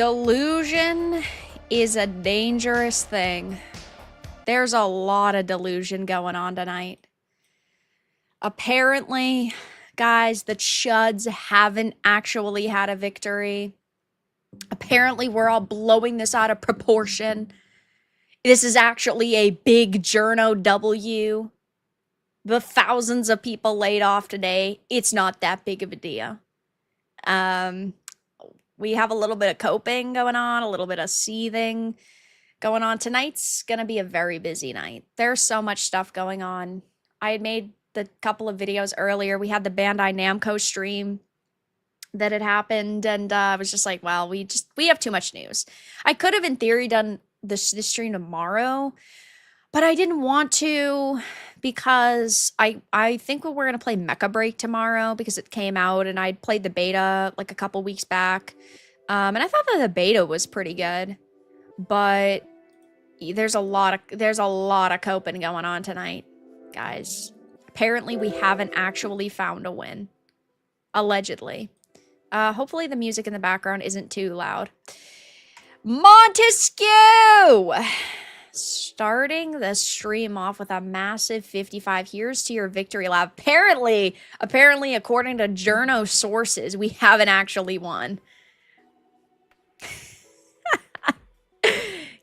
Delusion is a dangerous thing. There's a lot of delusion going on tonight. Apparently, guys, the Chuds haven't actually had a victory. Apparently, we're all blowing this out of proportion. This is actually a big journo W. The thousands of people laid off today, it's not that big of a deal. We have a little bit of coping going on, a little bit of seething going on. Tonight's gonna be a very busy night. There's so much stuff going on. I had made the couple of videos earlier. We had the Bandai Namco stream that had happened, and I was just like, well, we have too much news. I could have in theory done this stream tomorrow, but I didn't want to because I think we're gonna play Mecha Break tomorrow because it came out and I played the beta like a couple weeks back, and I thought that the beta was pretty good, but there's a lot of coping going on tonight, guys. Apparently, we haven't actually found a win, allegedly. Hopefully, the music in the background isn't too loud. Montesquieu! Starting the stream off with a massive 55. Here's to your victory lap. Apparently, according to journo sources, we haven't actually won.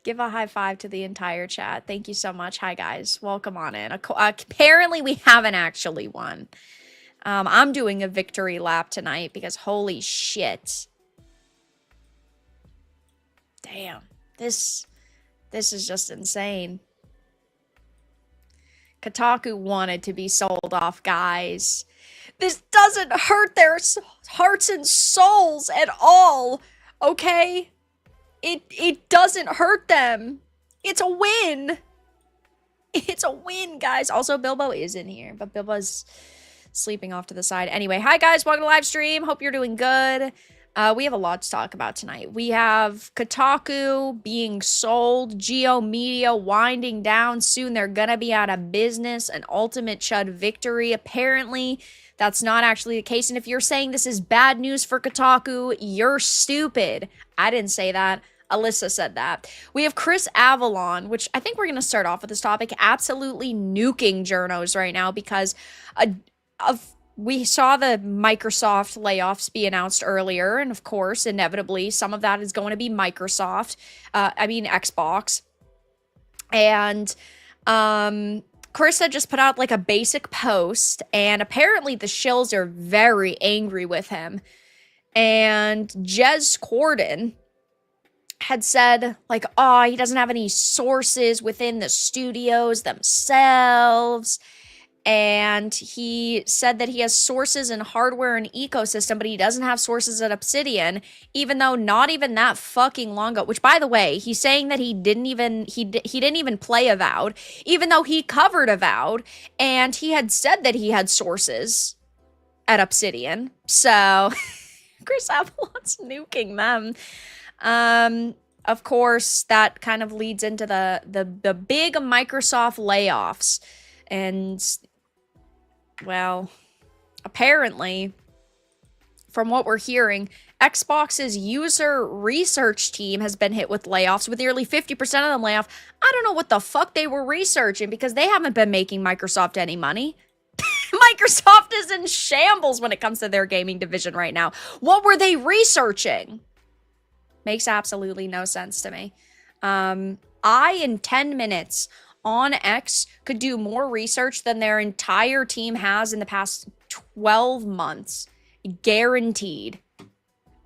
Give a high five to the entire chat. Thank you so much. Hi, guys. Welcome on in. Apparently, we haven't actually won. I'm doing a victory lap tonight because holy shit. Damn. This is just insane. Kotaku wanted to be sold off, guys. This doesn't hurt their hearts and souls at all, okay? It doesn't hurt them. It's a win. It's a win, guys. Also, Bilbo is in here, but Bilbo's sleeping off to the side. Anyway, hi, guys. Welcome to live stream. Hope you're doing good. We have a lot to talk about tonight. We have Kotaku being sold, Geo Media winding down. Soon they're gonna be out of business. An ultimate Chud victory. Apparently, that's not actually the case. And if you're saying this is bad news for Kotaku, you're stupid. I didn't say that. Alyssa said that. We have Chris Avalon, which I think we're gonna start off with this topic, absolutely nuking journos right now because we saw the Microsoft layoffs be announced earlier, and of course, inevitably, some of that is going to be Microsoft. Xbox. And Chris had just put out like a basic post, and apparently the shills are very angry with him. And Jez Corden had said, like, oh, he doesn't have any sources within the studios themselves. And he said that he has sources in hardware and ecosystem, but he doesn't have sources at Obsidian, even though not even that fucking long ago, which by the way, he's saying that he didn't even play Avowed, even though he covered Avowed, and he had said that he had sources at Obsidian. So Chris Avalon's nuking them. Of course, that kind of leads into the big Microsoft layoffs. And, well, apparently, from what we're hearing, Xbox's user research team has been hit with layoffs, with nearly 50% of them laid off. I don't know what the fuck they were researching, because they haven't been making Microsoft any money. Microsoft is in shambles when it comes to their gaming division right now. What were they researching? Makes absolutely no sense to me. In 10 minutes on X could do more research than their entire team has in the past 12 months. Guaranteed.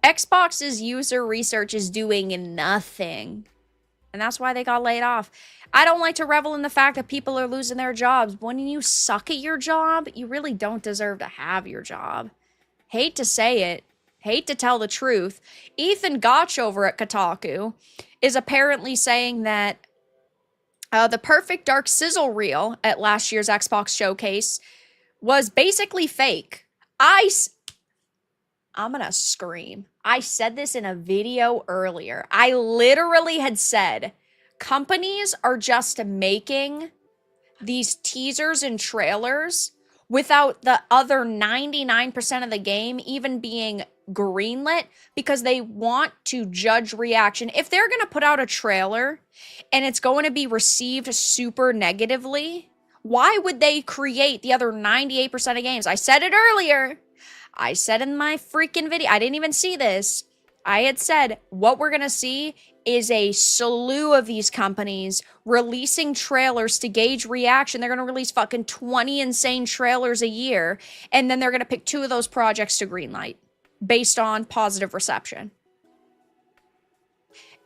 Xbox's user research is doing nothing. And that's why they got laid off. I don't like to revel in the fact that people are losing their jobs. When you suck at your job, you really don't deserve to have your job. Hate to say it. Hate to tell the truth. Ethan Gotch over at Kotaku is apparently saying that the perfect dark sizzle reel at last year's Xbox showcase was basically fake. I'm gonna scream. I said this in a video earlier. I literally had said, companies are just making these teasers and trailers without the other 99% of the game even being greenlit because they want to judge reaction. If they're going to put out a trailer and it's going to be received super negatively, why would they create the other 98% of games? I said it earlier. I said in my freaking video, I didn't even see this. I had said what we're going to see is a slew of these companies releasing trailers to gauge reaction. They're going to release fucking 20 insane trailers a year, and then they're going to pick 2 of those projects to greenlight based on positive reception.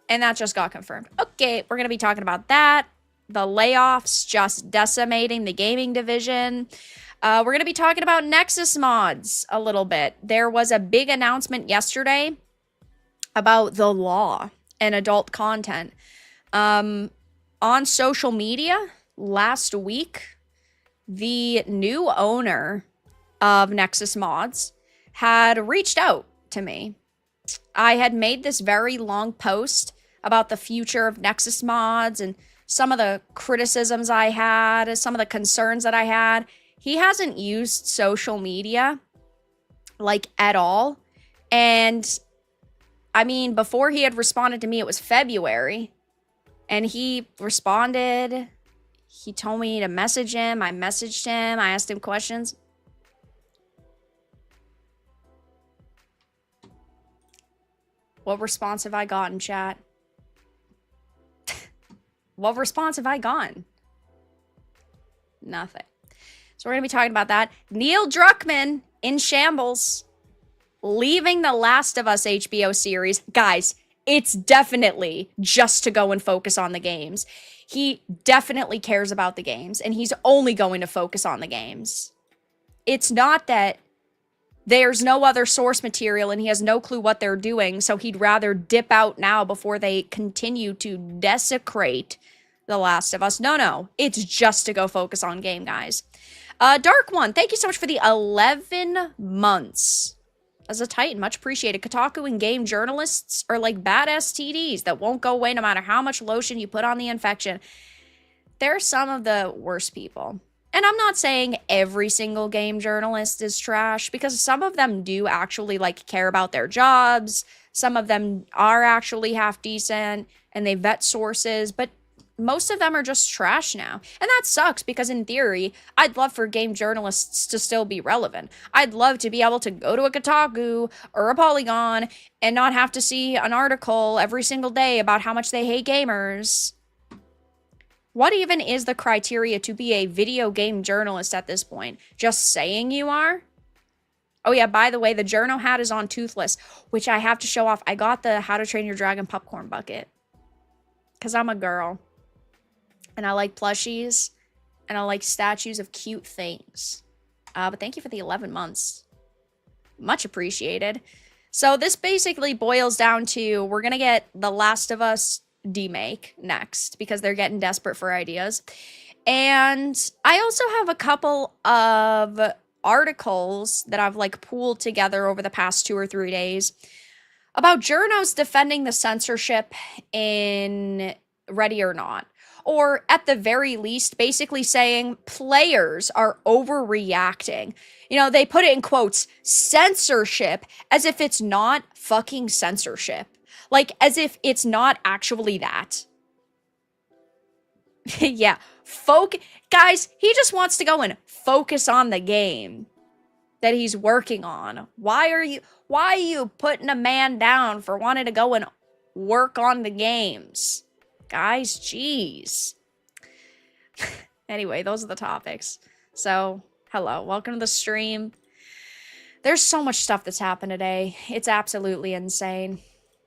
And that just got confirmed. Okay, we're going to be talking about that. The layoffs just decimating the gaming division. We're going to be talking about Nexus mods a little bit. There was a big announcement yesterday about the law and adult content. On social media last week, the new owner of Nexus Mods had reached out to me. I had made this very long post about the future of Nexus Mods and some of the criticisms I had, some of the concerns that I had. He hasn't used social media, like, at all. And I mean, before he had responded to me, it was February. And he responded. He told me to message him. I messaged him. I asked him questions. What response have I gotten, chat? What response have I gotten? Nothing. So we're going to be talking about that. Neil Druckmann in shambles. Leaving the Last of Us HBO series. Guys, it's definitely just to go and focus on the games. He definitely cares about the games, and he's only going to focus on the games. It's not that there's no other source material and he has no clue what they're doing, so he'd rather dip out now before they continue to desecrate The Last of Us. No, it's just to go focus on game, guys. Dark One, thank you so much for the 11 months. As a Titan, much appreciated. Kotaku and game journalists are like bad STDs that won't go away no matter how much lotion you put on the infection. They're some of the worst people. And I'm not saying every single game journalist is trash, because some of them do actually, like, care about their jobs. Some of them are actually half decent and they vet sources, but most of them are just trash now. And that sucks, because in theory, I'd love for game journalists to still be relevant. I'd love to be able to go to a Kotaku or a Polygon and not have to see an article every single day about how much they hate gamers. What even is the criteria to be a video game journalist at this point? Just saying you are? Oh yeah, by the way, the journo hat is on Toothless, which I have to show off. I got the How to Train Your Dragon popcorn bucket, because I'm a girl. And I like plushies, and I like statues of cute things. But thank you for the 11 months. Much appreciated. So this basically boils down to, we're going to get The Last of Us demake next, because they're getting desperate for ideas. And I also have a couple of articles that I've, like, pooled together over the past 2 or 3 days about journos defending the censorship in Ready or Not. Or at the very least, basically saying players are overreacting. You know, they put it in quotes, censorship, as if it's not fucking censorship. Like, as if it's not actually that. Yeah, guys, he just wants to go and focus on the game that he's working on. Why are you putting a man down for wanting to go and work on the games? Guys, jeez. Anyway, those are the topics. So, hello, welcome to the stream. There's so much stuff that's happened today. It's absolutely insane.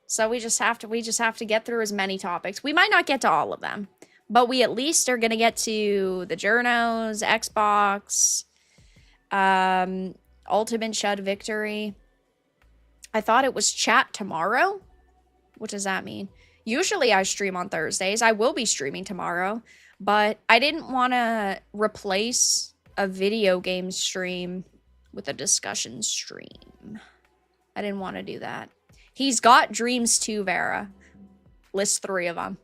So we just have to get through as many topics. We might not get to all of them, but we at least are gonna get to the journos, Xbox, Ultimate Shud Victory. I thought it was chat tomorrow. What does that mean? Usually I stream on Thursdays. I will be streaming tomorrow, but I didn't want to replace a video game stream with a discussion stream. I didn't want to do that. He's got dreams too, Vera. List 3 of them.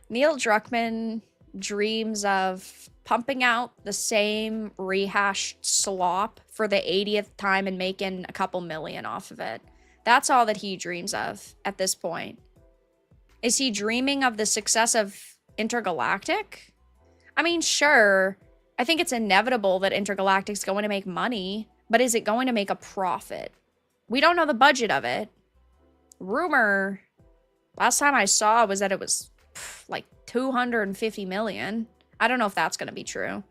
Neil Druckmann dreams of pumping out the same rehashed slop for the 80th time and making a couple million off of it. That's all that he dreams of at this point. Is he dreaming of the success of Intergalactic? I mean, sure. I think it's inevitable that Intergalactic's going to make money, but is it going to make a profit? We don't know the budget of it. Rumor, last time I saw was that it was like 250 million. I don't know if that's going to be true.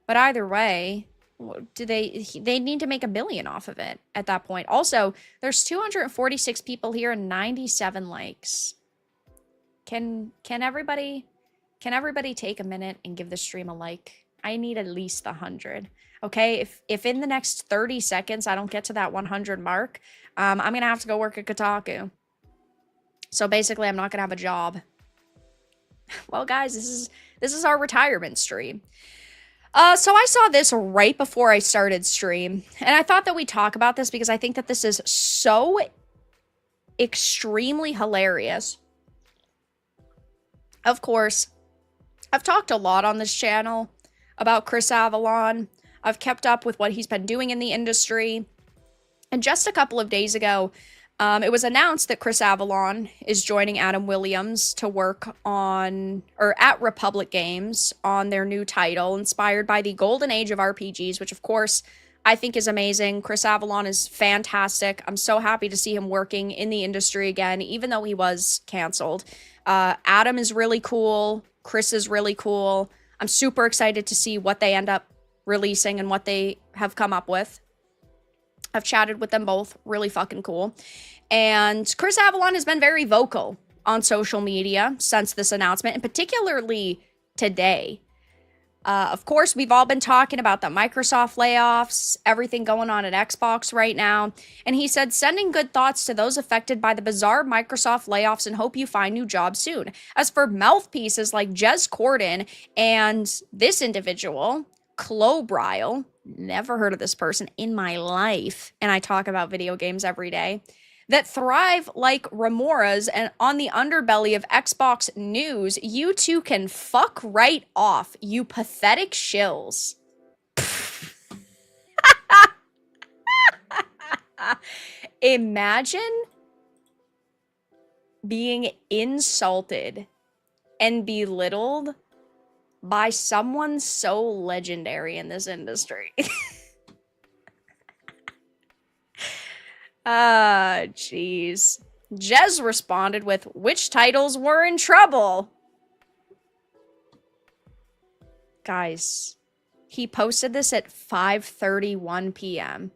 But either way, they need to make $1 billion off of it at that point. Also, there's 246 people here and 97 likes. Can everybody take a minute and give the stream a like? I need at least 100. Okay, if in the next 30 seconds I don't get to that 100 mark, I'm gonna have to go work at Kotaku. So basically, I'm not gonna have a job. Well, guys, this is our retirement stream. So I saw this right before I started stream, and I thought that we'd talk about this because I think that this is so extremely hilarious. Of course, I've talked a lot on this channel about Chris Avellone. I've kept up with what he's been doing in the industry. And just a couple of days ago, it was announced that Chris Avellone is joining Adam Williams to work on, or at Republic Games, on their new title, inspired by the golden age of RPGs, which of course I think is amazing. Chris Avellone is fantastic. I'm so happy to see him working in the industry again, even though he was canceled. Adam is really cool. Chris is really cool. I'm super excited to see what they end up releasing and what they have come up with. I've chatted with them both. Really fucking cool. And Chris Avellone has been very vocal on social media since this announcement, and particularly today. Of course, we've all been talking about the Microsoft layoffs, everything going on at Xbox right now. And he said, sending good thoughts to those affected by the bizarre Microsoft layoffs and hope you find new jobs soon. As for mouthpieces like Jez Corden and this individual, TLOU, never heard of this person in my life, and I talk about video games every day, that thrive like remoras and on the underbelly of Xbox news, you two can fuck right off, you pathetic shills. Imagine being insulted and belittled by someone so legendary in this industry. Jeez. Jez responded with, which titles were in trouble? Guys, he posted this at 5:31 p.m.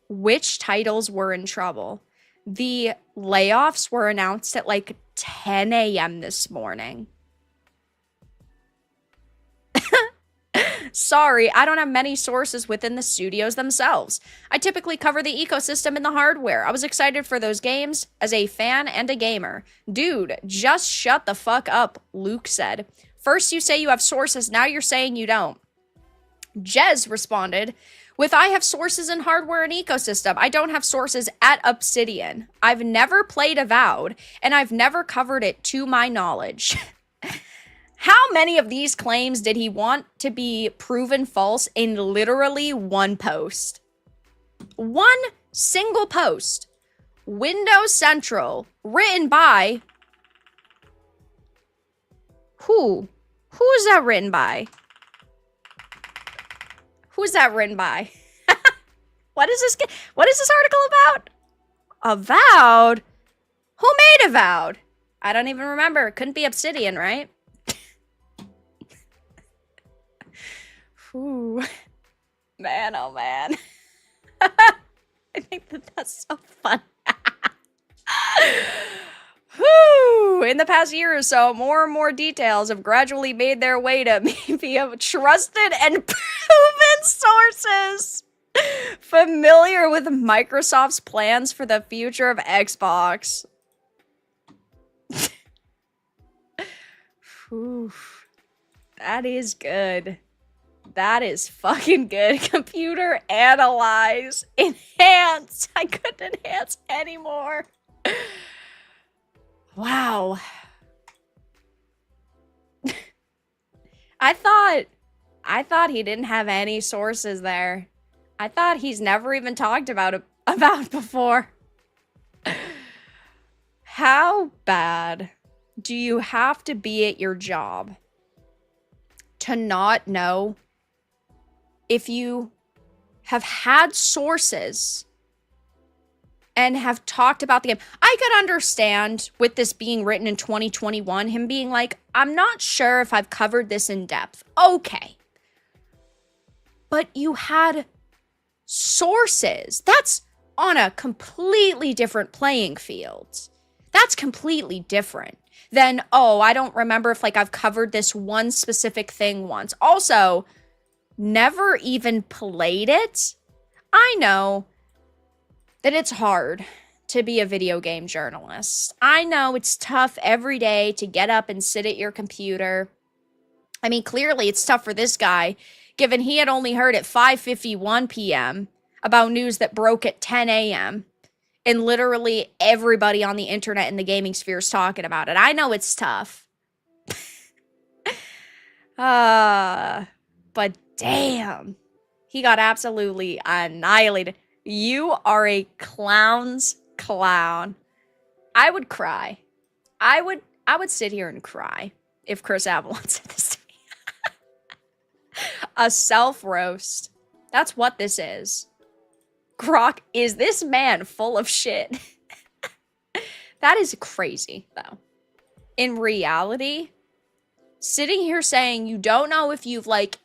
Which titles were in trouble? The layoffs were announced at like 10 a.m. this morning. Sorry, I don't have many sources within the studios themselves. I typically cover the ecosystem and the hardware. I was excited for those games as a fan and a gamer. Dude, just shut the fuck up, Luke said. First you say you have sources, now you're saying you don't. Jez responded with, I have sources in hardware and ecosystem. I don't have sources at Obsidian. I've never played Avowed, and I've never covered it to my knowledge. How many of these claims did he want to be proven false in literally one post? One single post. Windows Central, written by... Who? Who is that written by? Who's that written by? What is this article about? Avowed? Who made Avowed? I don't even remember. It couldn't be Obsidian, right? Ooh, man, oh man. I think that's so fun. Whew. In the past year or so, more and more details have gradually made their way to me via trusted and proven sources familiar with Microsoft's plans for the future of Xbox. Whew. That is good. That is fucking good. Computer analyze. Enhance. I couldn't enhance anymore. Wow. I thought he didn't have any sources there. I thought he's never even talked about it before. How bad do you have to be at your job to not know if you have had sources and have talked about the game? I could understand with this being written in 2021, him being like, I'm not sure if I've covered this in depth. Okay. But you had sources. That's on a completely different playing field. That's completely different than, oh, I don't remember if like I've covered this one specific thing once. Also, never even played it. I know that it's hard to be a video game journalist. I know it's tough every day to get up and sit at your computer. I mean, clearly it's tough for this guy, given he had only heard at 5:51 p.m. about news that broke at 10 a.m. and literally everybody on the internet in the gaming sphere is talking about it. I know it's tough. But damn, he got absolutely annihilated. You are a clown's clown. I would cry. I would sit here and cry if Chris Avalon said this to me. A self-roast. That's what this is. Grok, is this man full of shit? That is crazy, though. In reality, sitting here saying you don't know if you've, like,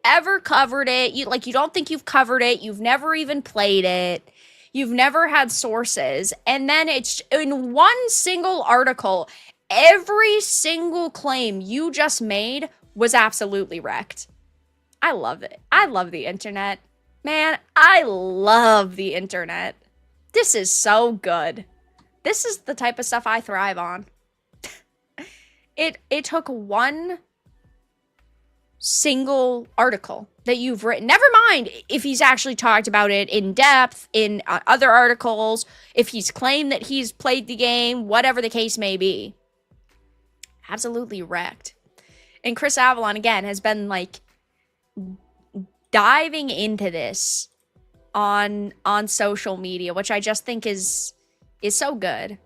ever covered it, you don't think you've covered it, you've never even played it, you've never had sources, and then it's in one single article, every single claim you just made was absolutely wrecked. I love it. I love the internet. Man, I love the internet. This is so good. This is the type of stuff I thrive on. It took one single article that you've written. Never mind if he's actually talked about it in depth in other articles, if he's claimed that he's played the game, whatever the case may be. Absolutely wrecked. And Chris Avalon, again, has been, like, diving into this on social media, which I just think is so good.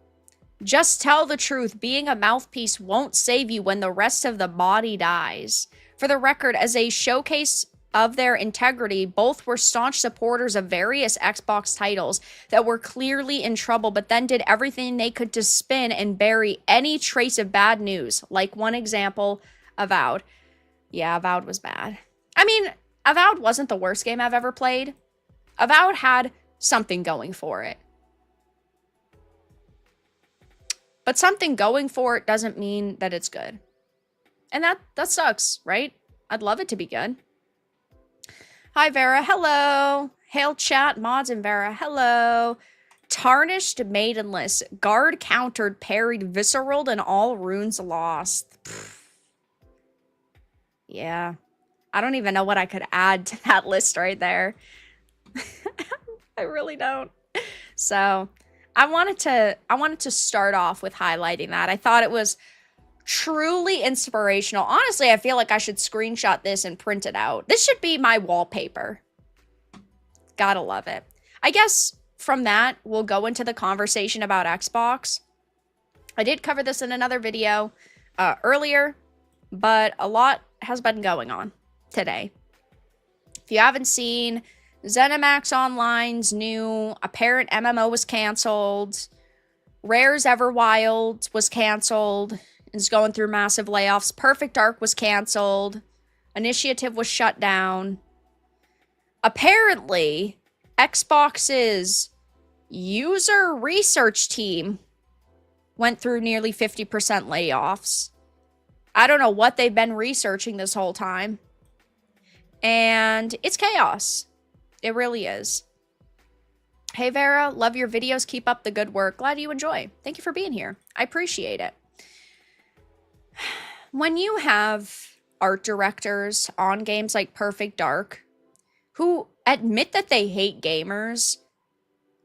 Just tell the truth. Being a mouthpiece won't save you when the rest of the body dies. For the record, as a showcase of their integrity, both were staunch supporters of various Xbox titles that were clearly in trouble, but then did everything they could to spin and bury any trace of bad news. Like one example, Avowed. Yeah, Avowed was bad. I mean, Avowed wasn't the worst game I've ever played. Avowed had something going for it. But something going for it doesn't mean that it's good. And that sucks, right? I'd love it to be good. Hi, Vera. Hello. Hail chat, mods and Vera. Hello. Tarnished Maidenless. Guard countered, parried, visceraled, and all runes lost. Yeah. I don't even know what I could add to that list right there. I really don't. So I wanted to start off with highlighting that. I thought it was truly inspirational. Honestly, I feel like I should screenshot this and print it out. This should be my wallpaper. Gotta love it. I guess from that, we'll go into the conversation about Xbox. I did cover this in another video earlier, but a lot has been going on today. If you haven't seen, ZeniMax Online's new apparent MMO was canceled. Rare's Everwild was canceled. Is going through massive layoffs. Perfect Dark was canceled. Initiative was shut down. Apparently, Xbox's user research team went through nearly 50% layoffs. I don't know what they've been researching this whole time. And it's chaos. It really is. Hey, Vera, love your videos. Keep up the good work. Glad you enjoy. Thank you for being here. I appreciate it. When you have art directors on games like Perfect Dark who admit that they hate gamers,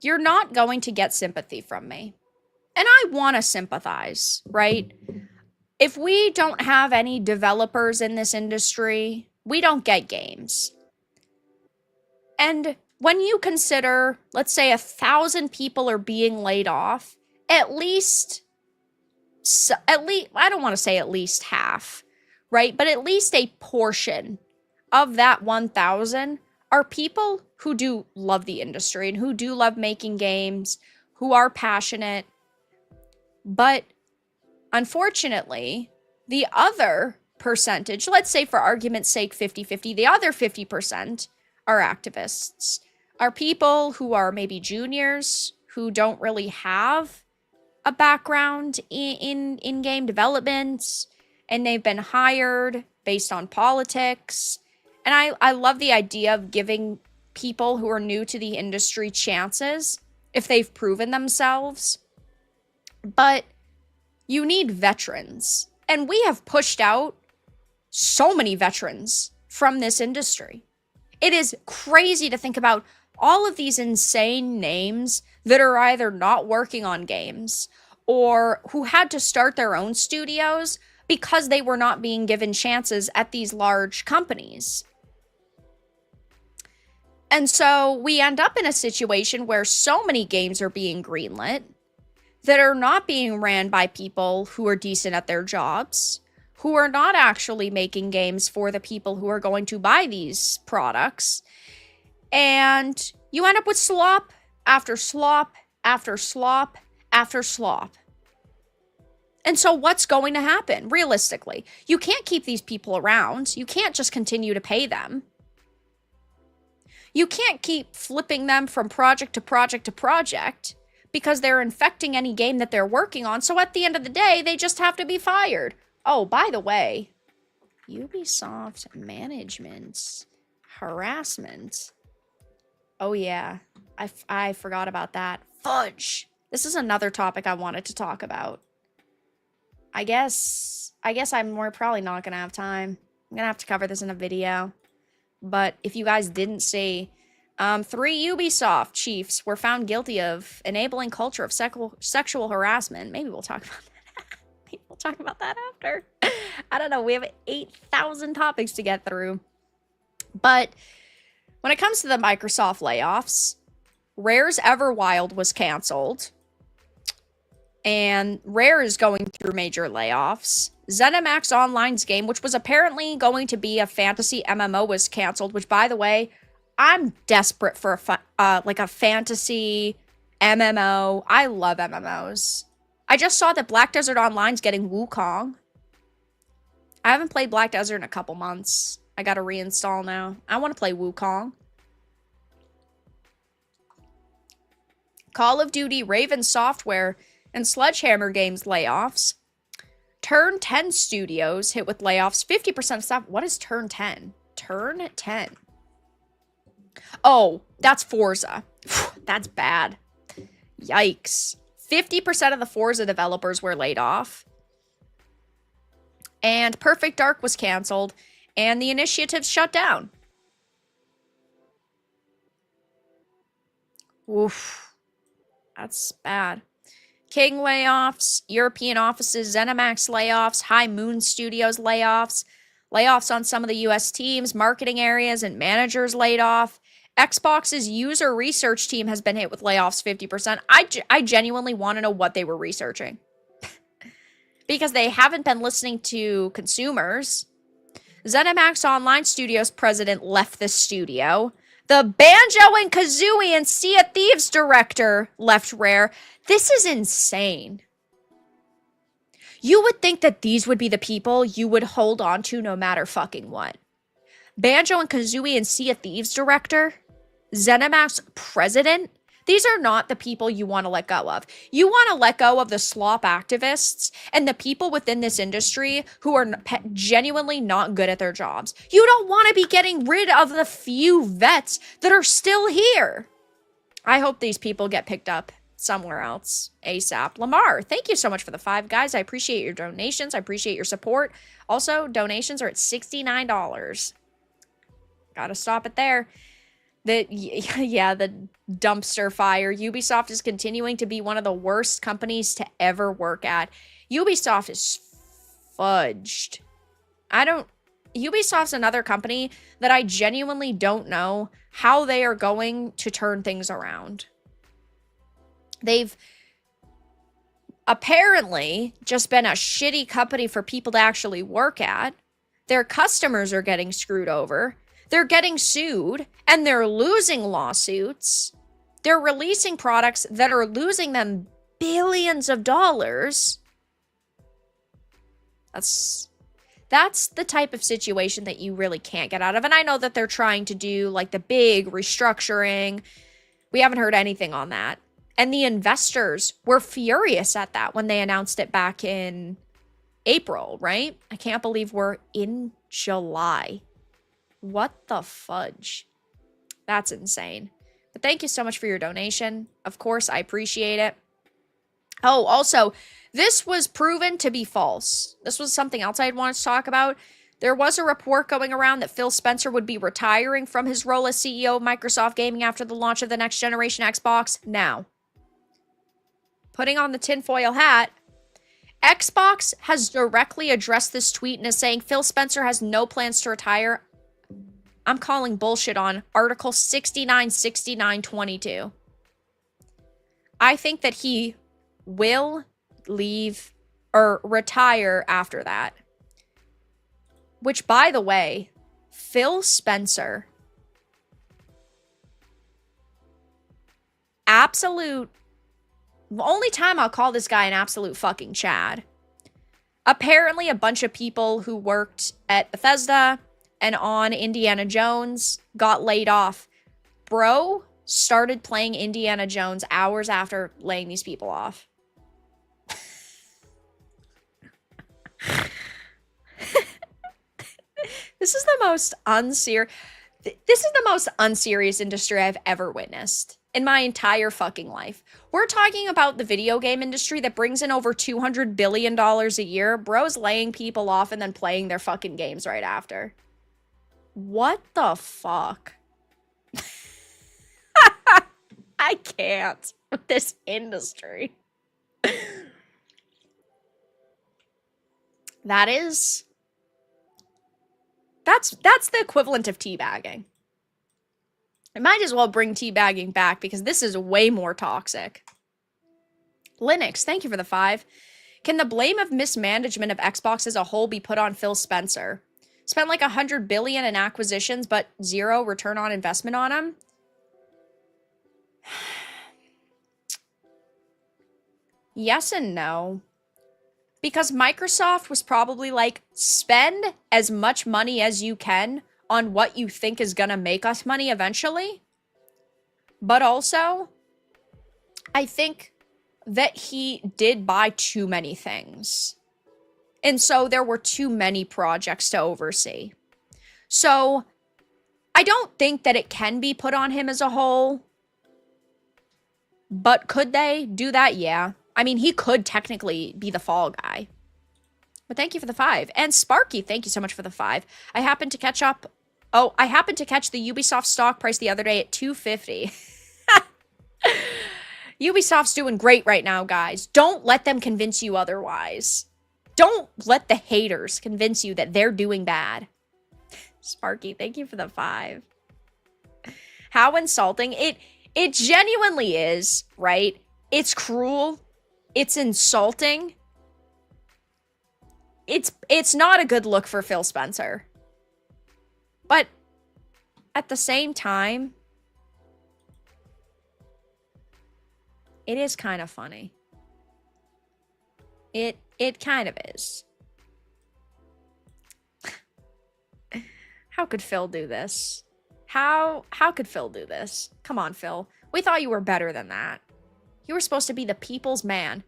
you're not going to get sympathy from me. And I want to sympathize, right? If we don't have any developers in this industry, we don't get games. And when you consider, let's say 1,000 people are being laid off, at least, I don't want to say at least half, right? But at least a portion of that 1,000 are people who do love the industry and who do love making games, who are passionate. But unfortunately, the other percentage, let's say for argument's sake 50-50, the other 50% are activists, are people who are maybe juniors, who don't really have a background in game development, and they've been hired based on politics. And I love the idea of giving people who are new to the industry chances if they've proven themselves. But you need veterans. And we have pushed out so many veterans from this industry. It is crazy to think about all of these insane names that are either not working on games or who had to start their own studios because they were not being given chances at these large companies. And so we end up in a situation where so many games are being greenlit that are not being ran by people who are decent at their jobs, who are not actually making games for the people who are going to buy these products. And you end up with slop after slop after slop after slop. And so what's going to happen, realistically? You can't keep these people around. You can't just continue to pay them. You can't keep flipping them from project to project to project because they're infecting any game that they're working on. So at the end of the day, they just have to be fired. Oh, by the way, Ubisoft management harassment. Oh yeah, I forgot about that. Fudge. This is another topic I wanted to talk about. I guess we're probably not gonna have time. I'm gonna have to cover this in a video. But if you guys didn't see, 3 Ubisoft chiefs were found guilty of enabling culture of sexual harassment. Maybe we'll talk about that. Maybe we'll talk about that after. I don't know. We have 8,000 topics to get through. But when it comes to the Microsoft layoffs, Rare's Everwild was canceled. And Rare is going through major layoffs. ZeniMax Online's game, which was apparently going to be a fantasy MMO, was canceled. Which, by the way, I'm desperate for a fantasy MMO. I love MMOs. I just saw that Black Desert Online's getting Wukong. I haven't played Black Desert in a couple months. I gotta reinstall now. I want to play Wukong. Call of Duty, Raven Software, and Sledgehammer Games layoffs. Turn 10 Studios hit with layoffs. 50% of staff. What is Turn 10? Turn 10. Oh, that's Forza. That's bad. Yikes. 50% of the Forza developers were laid off. And Perfect Dark was canceled. And the initiatives shut down. Oof. That's bad. King layoffs, European offices, ZeniMax layoffs, High Moon Studios layoffs, layoffs on some of the US teams, marketing areas, and managers laid off. Xbox's user research team has been hit with layoffs 50%. I genuinely want to know what they were researching. Because they haven't been listening to consumers. ZeniMax Online Studios president left the studio. The Banjo and Kazooie and Sea of Thieves director left Rare. This is insane. You would think that these would be the people you would hold on to no matter fucking what. Banjo and Kazooie and Sea of Thieves director, ZeniMax president. These are not the people you want to let go of. You want to let go of the slop activists and the people within this industry who are genuinely not good at their jobs. You don't want to be getting rid of the few vets that are still here. I hope these people get picked up somewhere else ASAP. Lamar, thank you so much for the 5, guys. I appreciate your donations. I appreciate your support. Also, donations are at $69. Gotta stop it there. The dumpster fire. Ubisoft is continuing to be one of the worst companies to ever work at. Ubisoft is fudged. Ubisoft's another company that I genuinely don't know how they are going to turn things around. They've apparently just been a shitty company for people to actually work at. Their customers are getting screwed over. They're getting sued, and they're losing lawsuits. They're releasing products that are losing them billions of dollars. That's the type of situation that you really can't get out of. And I know that they're trying to do like the big restructuring. We haven't heard anything on that. And the investors were furious at that when they announced it back in April, right? I can't believe we're in July. What the fudge? That's insane. But thank you so much for your donation. Of course, I appreciate it. Oh, also, this was proven to be false. This was something else I'd wanted to talk about. There was a report going around that Phil Spencer would be retiring from his role as CEO of Microsoft Gaming after the launch of the next generation Xbox. Now, putting on the tinfoil hat, Xbox has directly addressed this tweet and is saying Phil Spencer has no plans to retire. I'm calling bullshit on Article 696922. I think that he will leave or retire after that. Which, by the way, Phil Spencer, absolute, the only time I'll call this guy an absolute fucking Chad. Apparently, a bunch of people who worked at Bethesda and on Indiana Jones got laid off. Bro started playing Indiana Jones hours after laying these people off. This is the most unserious industry I've ever witnessed in my entire fucking life. We're talking about the video game industry that brings in over $200 billion a year. Bro's laying people off and then playing their fucking games right after. What the fuck? I can't with this industry. That's the equivalent of teabagging. I might as well bring teabagging back because this is way more toxic. Linux, thank you for the 5. Can the blame of mismanagement of Xbox as a whole be put on Phil Spencer? Spent like $100 billion in acquisitions, but zero return on investment on them? Yes and no. Because Microsoft was probably like, spend as much money as you can on what you think is gonna make us money eventually. But also, I think that he did buy too many things. And so there were too many projects to oversee. So I don't think that it can be put on him as a whole. But could they do that? Yeah. I mean, he could technically be the fall guy. But thank you for the 5. And Sparky, thank you so much for the 5. I happened to catch the Ubisoft stock price the other day at $250. Ubisoft's doing great right now, guys. Don't let them convince you otherwise. Don't let the haters convince you that they're doing bad. Sparky, thank you for the 5. How insulting. It genuinely is, right? It's cruel. It's insulting. It's not a good look for Phil Spencer. But at the same time, it is kind of funny. It kind of is. How could Phil do this? How could Phil do this? Come on, Phil. We thought you were better than that. You were supposed to be the people's man.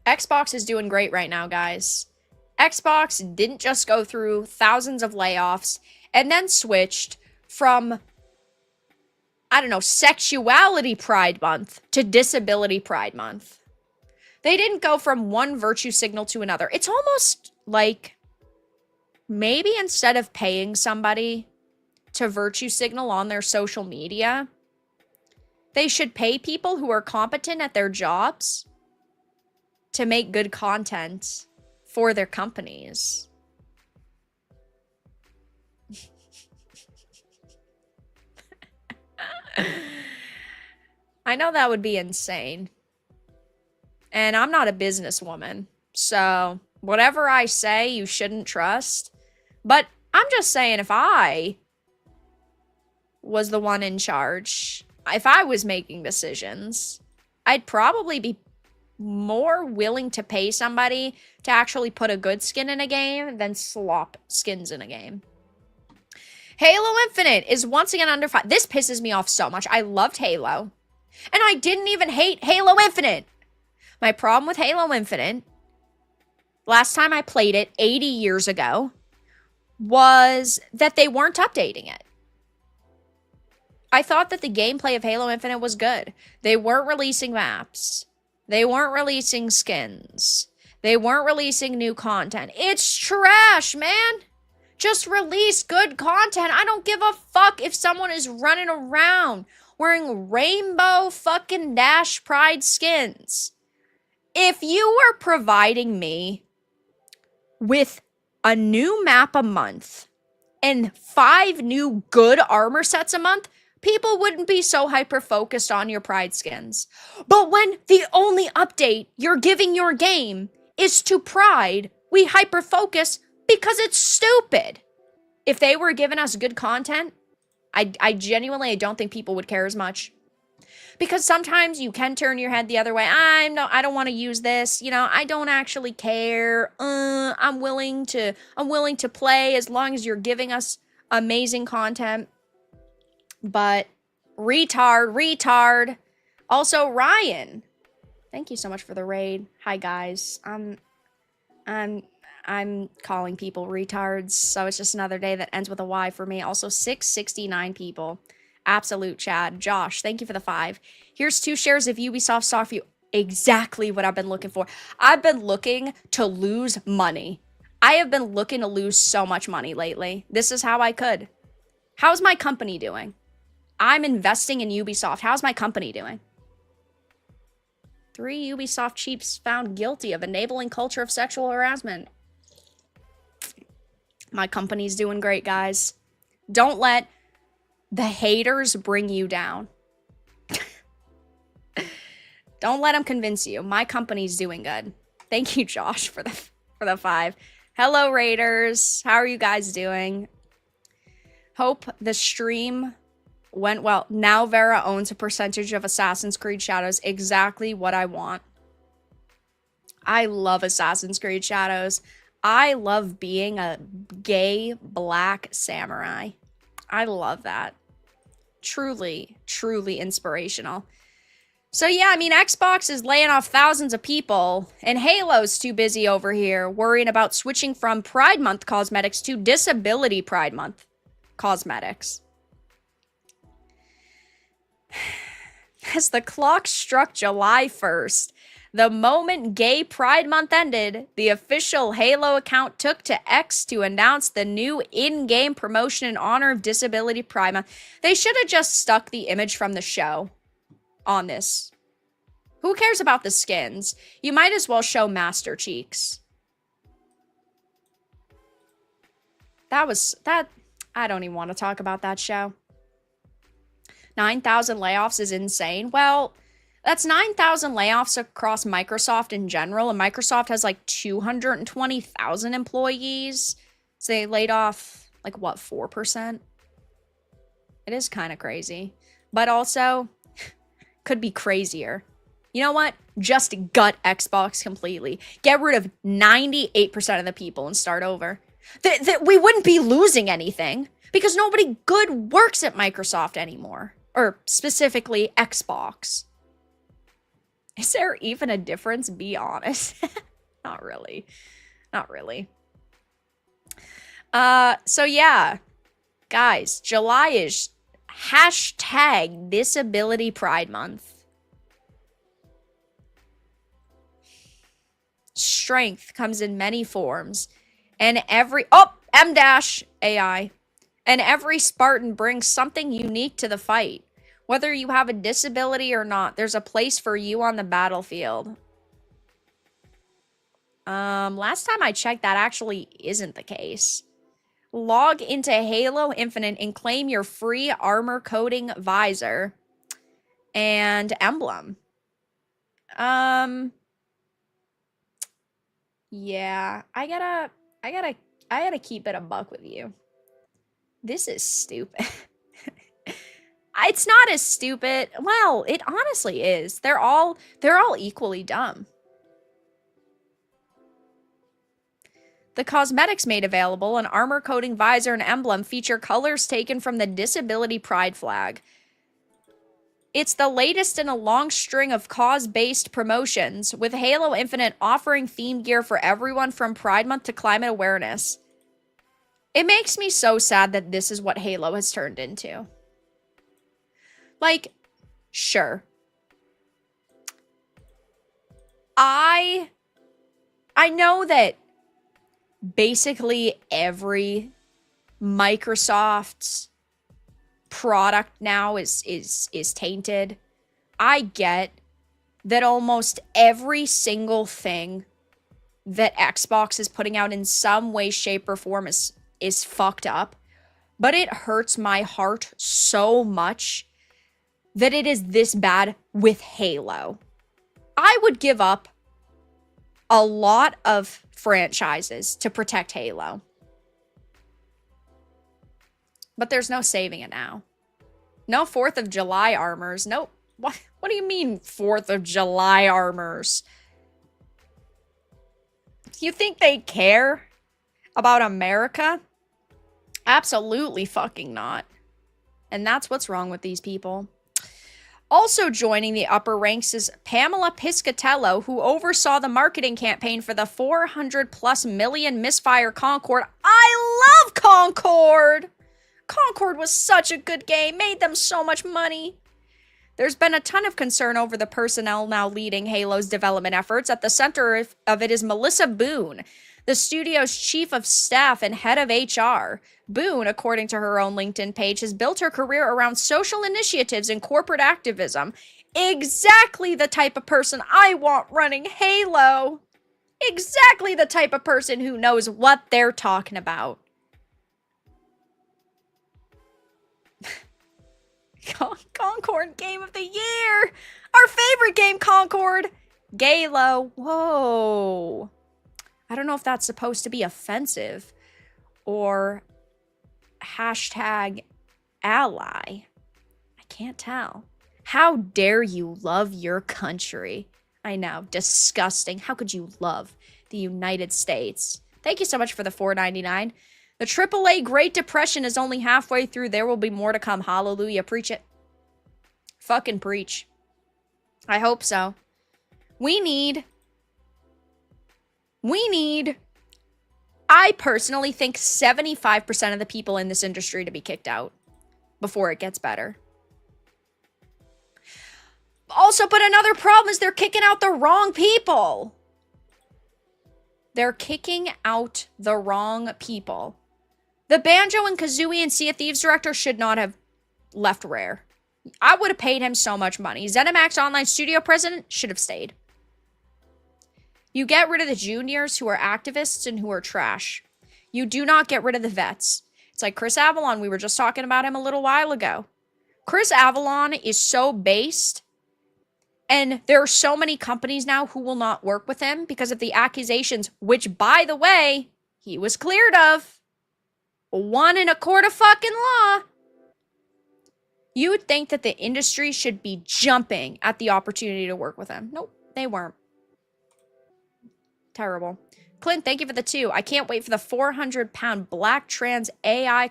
Xbox is doing great right now, guys. Xbox didn't just go through thousands of layoffs and then switched from, I don't know, sexuality Pride Month to disability Pride Month. They didn't go from one virtue signal to another. It's almost like maybe instead of paying somebody to virtue signal on their social media, they should pay people who are competent at their jobs to make good content for their companies. I know that would be insane. And I'm not a businesswoman, so whatever I say, you shouldn't trust. But I'm just saying, if I was the one in charge, if I was making decisions, I'd probably be more willing to pay somebody to actually put a good skin in a game than slop skins in a game. Halo Infinite is once again under 5. This pisses me off so much. I loved Halo. And I didn't even hate Halo Infinite. My problem with Halo Infinite, last time I played it 80 years ago, was that they weren't updating it. I thought that the gameplay of Halo Infinite was good. They weren't releasing maps. They weren't releasing skins. They weren't releasing new content. It's trash, man. Just release good content. I don't give a fuck if someone is running around wearing rainbow fucking Dash Pride skins. If you were providing me with a new map a month and 5 new good armor sets a month, people wouldn't be so hyper-focused on your Pride skins. But when the only update you're giving your game is to Pride, we hyper-focus because it's stupid. If they were giving us good content, I genuinely don't think people would care as much. Because sometimes you can turn your head the other way. I don't want to use this. You know, I don't actually care. I'm willing to play as long as you're giving us amazing content. But retard. Also, Ryan, thank you so much for the raid. Hi guys. I'm calling people retards, so it's just another day that ends with a Y for me. Also, 669 people. Absolute Chad. Josh, thank you for the 5. Here's 2 shares of Ubisoft Soft View. Exactly what I've been looking for. I've been looking to lose money. I have been looking to lose so much money lately. This is how I could. How's my company doing? I'm investing in Ubisoft. How's my company doing? 3 Ubisoft chiefs found guilty of enabling culture of sexual harassment. My company's doing great, guys. Don't let the haters bring you down. Don't let them convince you. My company's doing good. Thank you, Josh, for the 5. Hello, Raiders. How are you guys doing? Hope the stream went well. Now Vera owns a percentage of Assassin's Creed Shadows. Exactly what I want. I love Assassin's Creed Shadows. I love being a gay black samurai. I love that. Truly, truly inspirational. So yeah, I mean, Xbox is laying off thousands of people, and Halo's too busy over here worrying about switching from Pride Month cosmetics to Disability Pride Month cosmetics. As the clock struck July 1st, the moment Gay Pride Month ended, the official Halo account took to X to announce the new in-game promotion in honor of Disability Pride Month. They should have just stuck the image from the show on this. Who cares about the skins? You might as well show Master Cheeks. I don't even want to talk about that show. 9,000 layoffs is insane. Well, that's 9,000 layoffs across Microsoft in general, and Microsoft has like 220,000 employees. So they laid off like what, 4%? It is kind of crazy. But also could be crazier. You know what? Just gut Xbox completely. Get rid of 98% of the people and start over. We wouldn't be losing anything because nobody good works at Microsoft anymore. Or specifically Xbox. Is there even a difference? Be honest. Not really. Not really. So yeah. Guys, July is hashtag Disability Pride Month. Strength comes in many forms. And every... Oh! M-AI. And every Spartan brings something unique to the fight. Whether you have a disability or not, there's a place for you on the battlefield. Last time I checked, that actually isn't the case. Log into Halo Infinite and claim your free armor coating visor and emblem. Yeah, I gotta keep it a buck with you. This is stupid. It's not as stupid. Well, it honestly is. They're all equally dumb. The cosmetics made available, an armor coating visor and emblem, feature colors taken from the Disability Pride flag. It's the latest in a long string of cause-based promotions, with Halo Infinite offering themed gear for everyone from Pride Month to climate awareness. It makes me so sad that this is what Halo has turned into. Like, sure. I know that basically every Microsoft's product now is tainted. I get that almost every single thing that Xbox is putting out in some way, shape, or form is fucked up. But it hurts my heart so much that it is this bad with Halo. I would give up a lot of franchises to protect Halo. But there's no saving it now. No 4th of July armors. No, what do you mean 4th of July armors? You think they care about America? Absolutely fucking not. And that's what's wrong with these people. Also joining the upper ranks is Pamela Piscatello, who oversaw the marketing campaign for the 400+ million Misfire Concord. I love Concord! Concord was such a good game, made them so much money. There's been a ton of concern over the personnel now leading Halo's development efforts. At the center of it is Melissa Boone, the studio's chief of staff and head of HR. Boone, according to her own LinkedIn page, has built her career around social initiatives and corporate activism. Exactly the type of person I want running Halo. Exactly the type of person who knows what they're talking about. Concord Game of the Year! Our favorite game, Concord! Galo. Whoa. I don't know if that's supposed to be offensive or hashtag ally. I can't tell. How dare you love your country? I know, disgusting. How could you love the United States? Thank you so much for the $4.99. The AAA Great Depression is only halfway through. There will be more to come. Hallelujah. Preach it. Fucking preach. I hope so. We need... I personally think 75% of the people in this industry to be kicked out before it gets better. Also, but another problem is they're kicking out the wrong people. They're kicking out the wrong people. The Banjo and Kazooie and Sea of Thieves director should not have left Rare. I would have paid him so much money. ZeniMax Online Studio president should have stayed. You get rid of the juniors who are activists and who are trash. You do not get rid of the vets. It's like Chris Avalon. We were just talking about him a little while ago. Chris Avalon is so based, and there are so many companies now who will not work with him because of the accusations, which, by the way, he was cleared of. Won in a court of fucking law. You would think that the industry should be jumping at the opportunity to work with him. Nope, they weren't. Terrible. Clint, thank you for the 2. I can't wait for the 400-pound black trans AI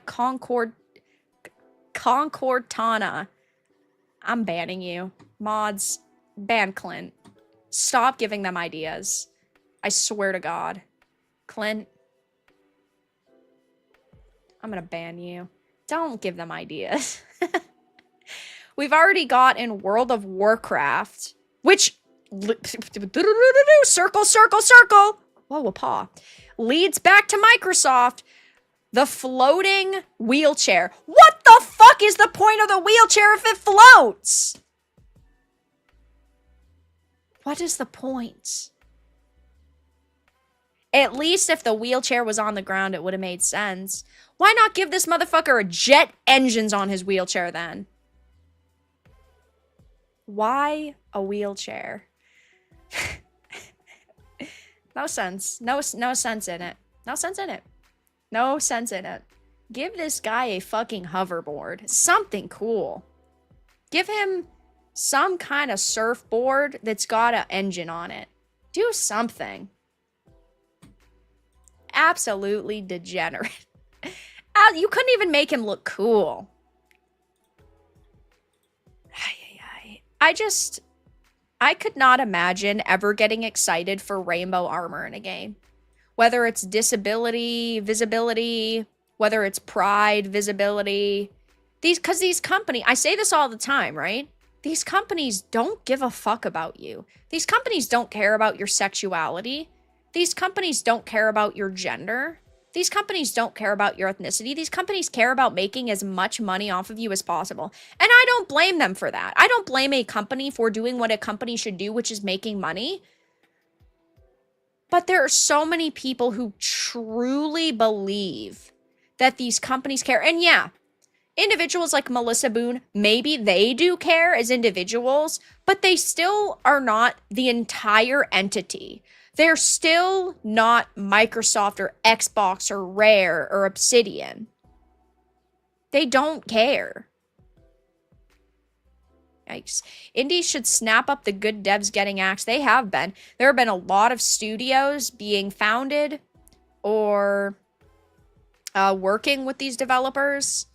Concordana. I'm banning you. Mods, ban Clint. Stop giving them ideas. I swear to God. Clint, I'm gonna ban you. Don't give them ideas. We've already got in World of Warcraft, which... circle, circle, circle. Whoa, a paw. Leads back to Microsoft. The floating wheelchair. What the fuck is the point of the wheelchair if it floats? What is the point? At least if the wheelchair was on the ground, it would have made sense. Why not give this motherfucker a jet engines on his wheelchair then? Why a wheelchair? No sense. No sense in it. No sense in it. No sense in it. Give this guy a fucking hoverboard. Something cool. Give him some kind of surfboard that's got an engine on it. Do something. Absolutely degenerate. You couldn't even make him look cool. I could not imagine ever getting excited for rainbow armor in a game. Whether it's disability, visibility, whether it's pride, visibility. Because these companies, I say this all the time, right? These companies don't give a fuck about you. These companies don't care about your sexuality. These companies don't care about your gender. These companies don't care about your ethnicity. These companies care about making as much money off of you as possible. And I don't blame them for that. I don't blame a company for doing what a company should do, which is making money. But there are so many people who truly believe that these companies care. And yeah, individuals like Melissa Boone, maybe they do care as individuals, but they still are not the entire entity. They're still not Microsoft or Xbox or Rare or Obsidian. They don't care. Yikes. Indies should snap up the good devs getting axed. They have been. There have been a lot of studios being founded or working with these developers,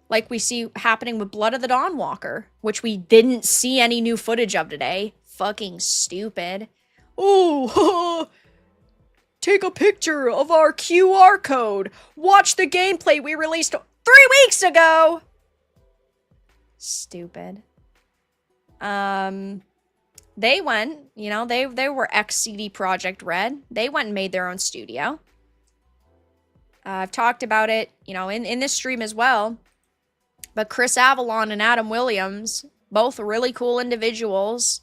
like we see happening with Blood of the Dawnwalker, which we didn't see any new footage of today. Fucking stupid. Oh, take a picture of our QR code. Watch the gameplay we released 3 weeks ago. Stupid. They went, you know, they were ex-CD Projekt Red. They went and made their own studio. I've talked about it, you know, in this stream as well. But Chris Avalon and Adam Williams, both really cool individuals,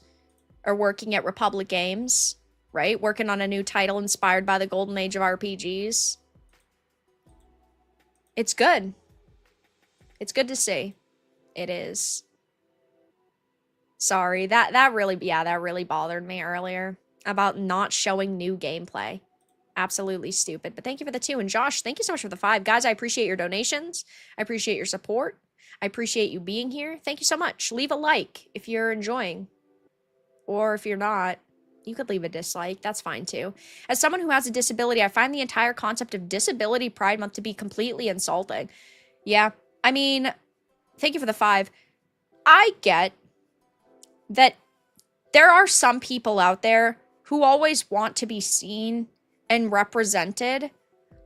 are working at Republic Games, right? Working on a new title inspired by the golden age of RPGs. It's good. It's good to see. It is. Sorry, that really bothered me earlier about not showing new gameplay. Absolutely stupid. But thank you for the 2. And Josh, thank you so much for the 5. Guys, I appreciate your donations. I appreciate your support. I appreciate you being here. Thank you so much. Leave a like if you're enjoying. Or if you're not, you could leave a dislike. That's fine too. As someone who has a disability, I find the entire concept of Disability Pride Month to be completely insulting. Yeah, I mean, thank you for the 5. I get that there are some people out there who always want to be seen and represented.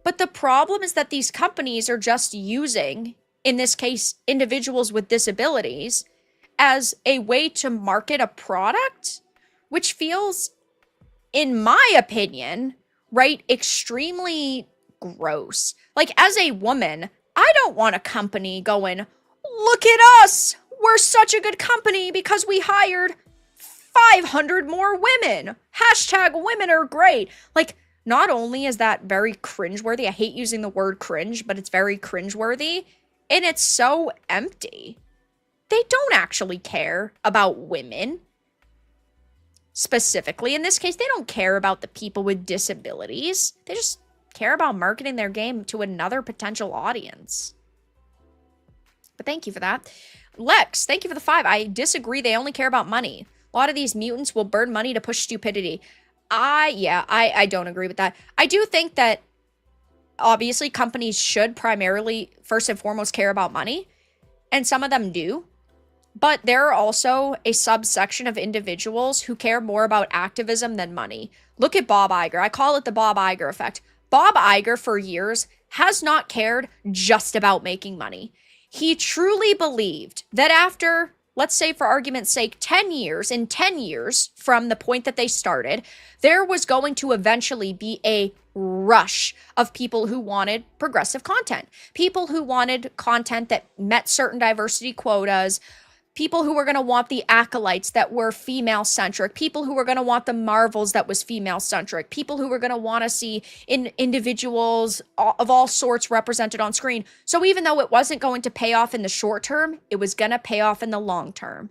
But the problem is that these companies are just using, in this case, individuals with disabilities as a way to market a product, which feels, in my opinion, right, extremely gross. Like, as a woman, I don't want a company going, look at us, we're such a good company because we hired 500 more women. Hashtag women are great. Like, not only is that very cringeworthy, I hate using the word cringe, but it's very cringeworthy, and it's so empty. They don't actually care about women. Specifically, in this case, they don't care about the people with disabilities. They just care about marketing their game to another potential audience. But thank you for that. Lex, thank you for the 5. I disagree. They only care about money. A lot of these mutants will burn money to push stupidity. I don't agree with that. I do think that obviously companies should primarily, first and foremost, care about money. And some of them do. But there are also a subsection of individuals who care more about activism than money. Look at Bob Iger. I call it the Bob Iger effect. Bob Iger, for years, has not cared just about making money. He truly believed that after, let's say for argument's sake, 10 years, in 10 years from the point that they started, there was going to eventually be a rush of people who wanted progressive content. People who wanted content that met certain diversity quotas, People who were going to want the Acolytes that were female-centric. People who were going to want the Marvels that was female-centric. People who were going to want to see individuals of all sorts represented on screen. So even though it wasn't going to pay off in the short term, it was going to pay off in the long term.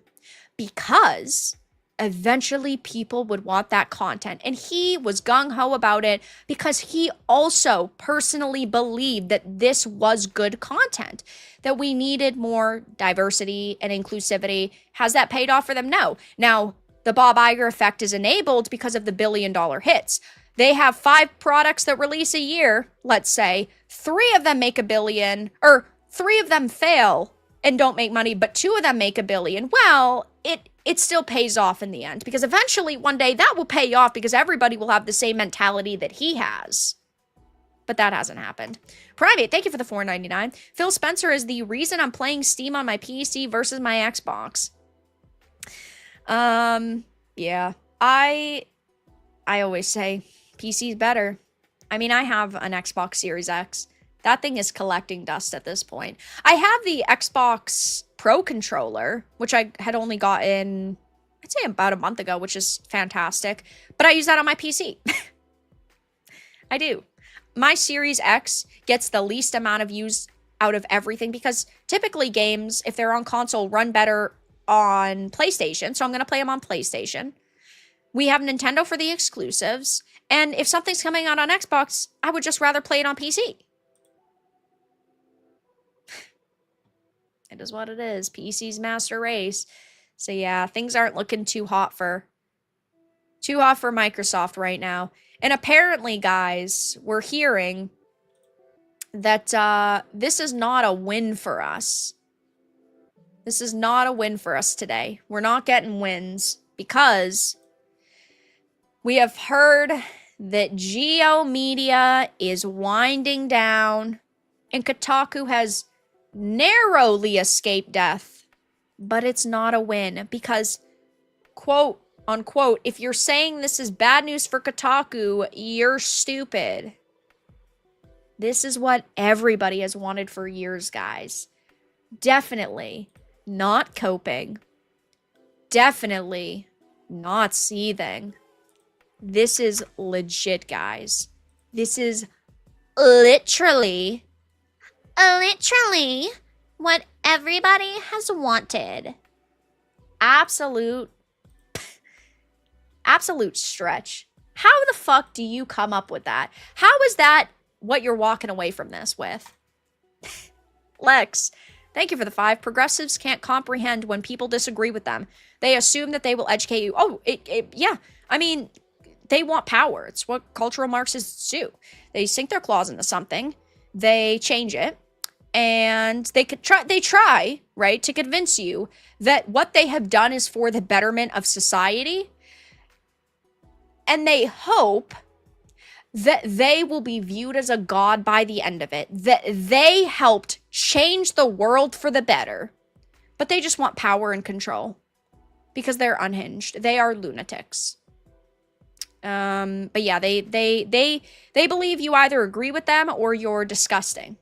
Because eventually people would want that content. And he was gung-ho about it because he also personally believed that this was good content, that we needed more diversity and inclusivity. Has that paid off for them? No. Now, the Bob Iger effect is enabled because of the billion-dollar hits. They have 5 products that release a year, let's say. 3 of them make $1 billion, or 3 of them fail and don't make money, but 2 of them make $1 billion. Well, it still pays off in the end, because eventually one day that will pay off because everybody will have the same mentality that he has. But that hasn't happened. Private, thank you for the $4.99. Phil Spencer is the reason I'm playing Steam on my PC versus my Xbox. Yeah. I always say PC's better. I mean, I have an Xbox Series X. That thing is collecting dust at this point. I have the Xbox Pro controller, which I had only gotten, I'd say about a month ago, which is fantastic. But I use that on my PC. I do. My Series X gets the least amount of use out of everything because typically games, if they're on console, run better on PlayStation. So I'm going to play them on PlayStation. We have Nintendo for the exclusives. And if something's coming out on Xbox, I would just rather play it on PC. It is what it is. PC's master race. So yeah, things aren't looking too hot for Microsoft right now. And apparently, guys, we're hearing that this is not a win for us. This is not a win for us today. We're not getting wins because we have heard that Geo Media is winding down and Kotaku has narrowly escaped death, but it's not a win because, quote unquote, if you're saying this is bad news for Kotaku, you're stupid. This is what everybody has wanted for years, guys. Definitely not coping. Definitely not seething. This is legit, guys. This is literally what everybody has wanted. Absolute stretch. How the fuck do you come up with that? How is that what you're walking away from this with? Lex, thank you for the 5. Progressives can't comprehend when people disagree with them. They assume that they will educate you. Oh, yeah. I mean, they want power. It's what cultural Marxists do. They sink their claws into something. They change it. And they try, right, to convince you that what they have done is for the betterment of society. And they hope that they will be viewed as a god by the end of it. That they helped change the world for the better. But they just want power and control. Because they're unhinged. They are lunatics. But yeah, they believe you either agree with them or you're disgusting.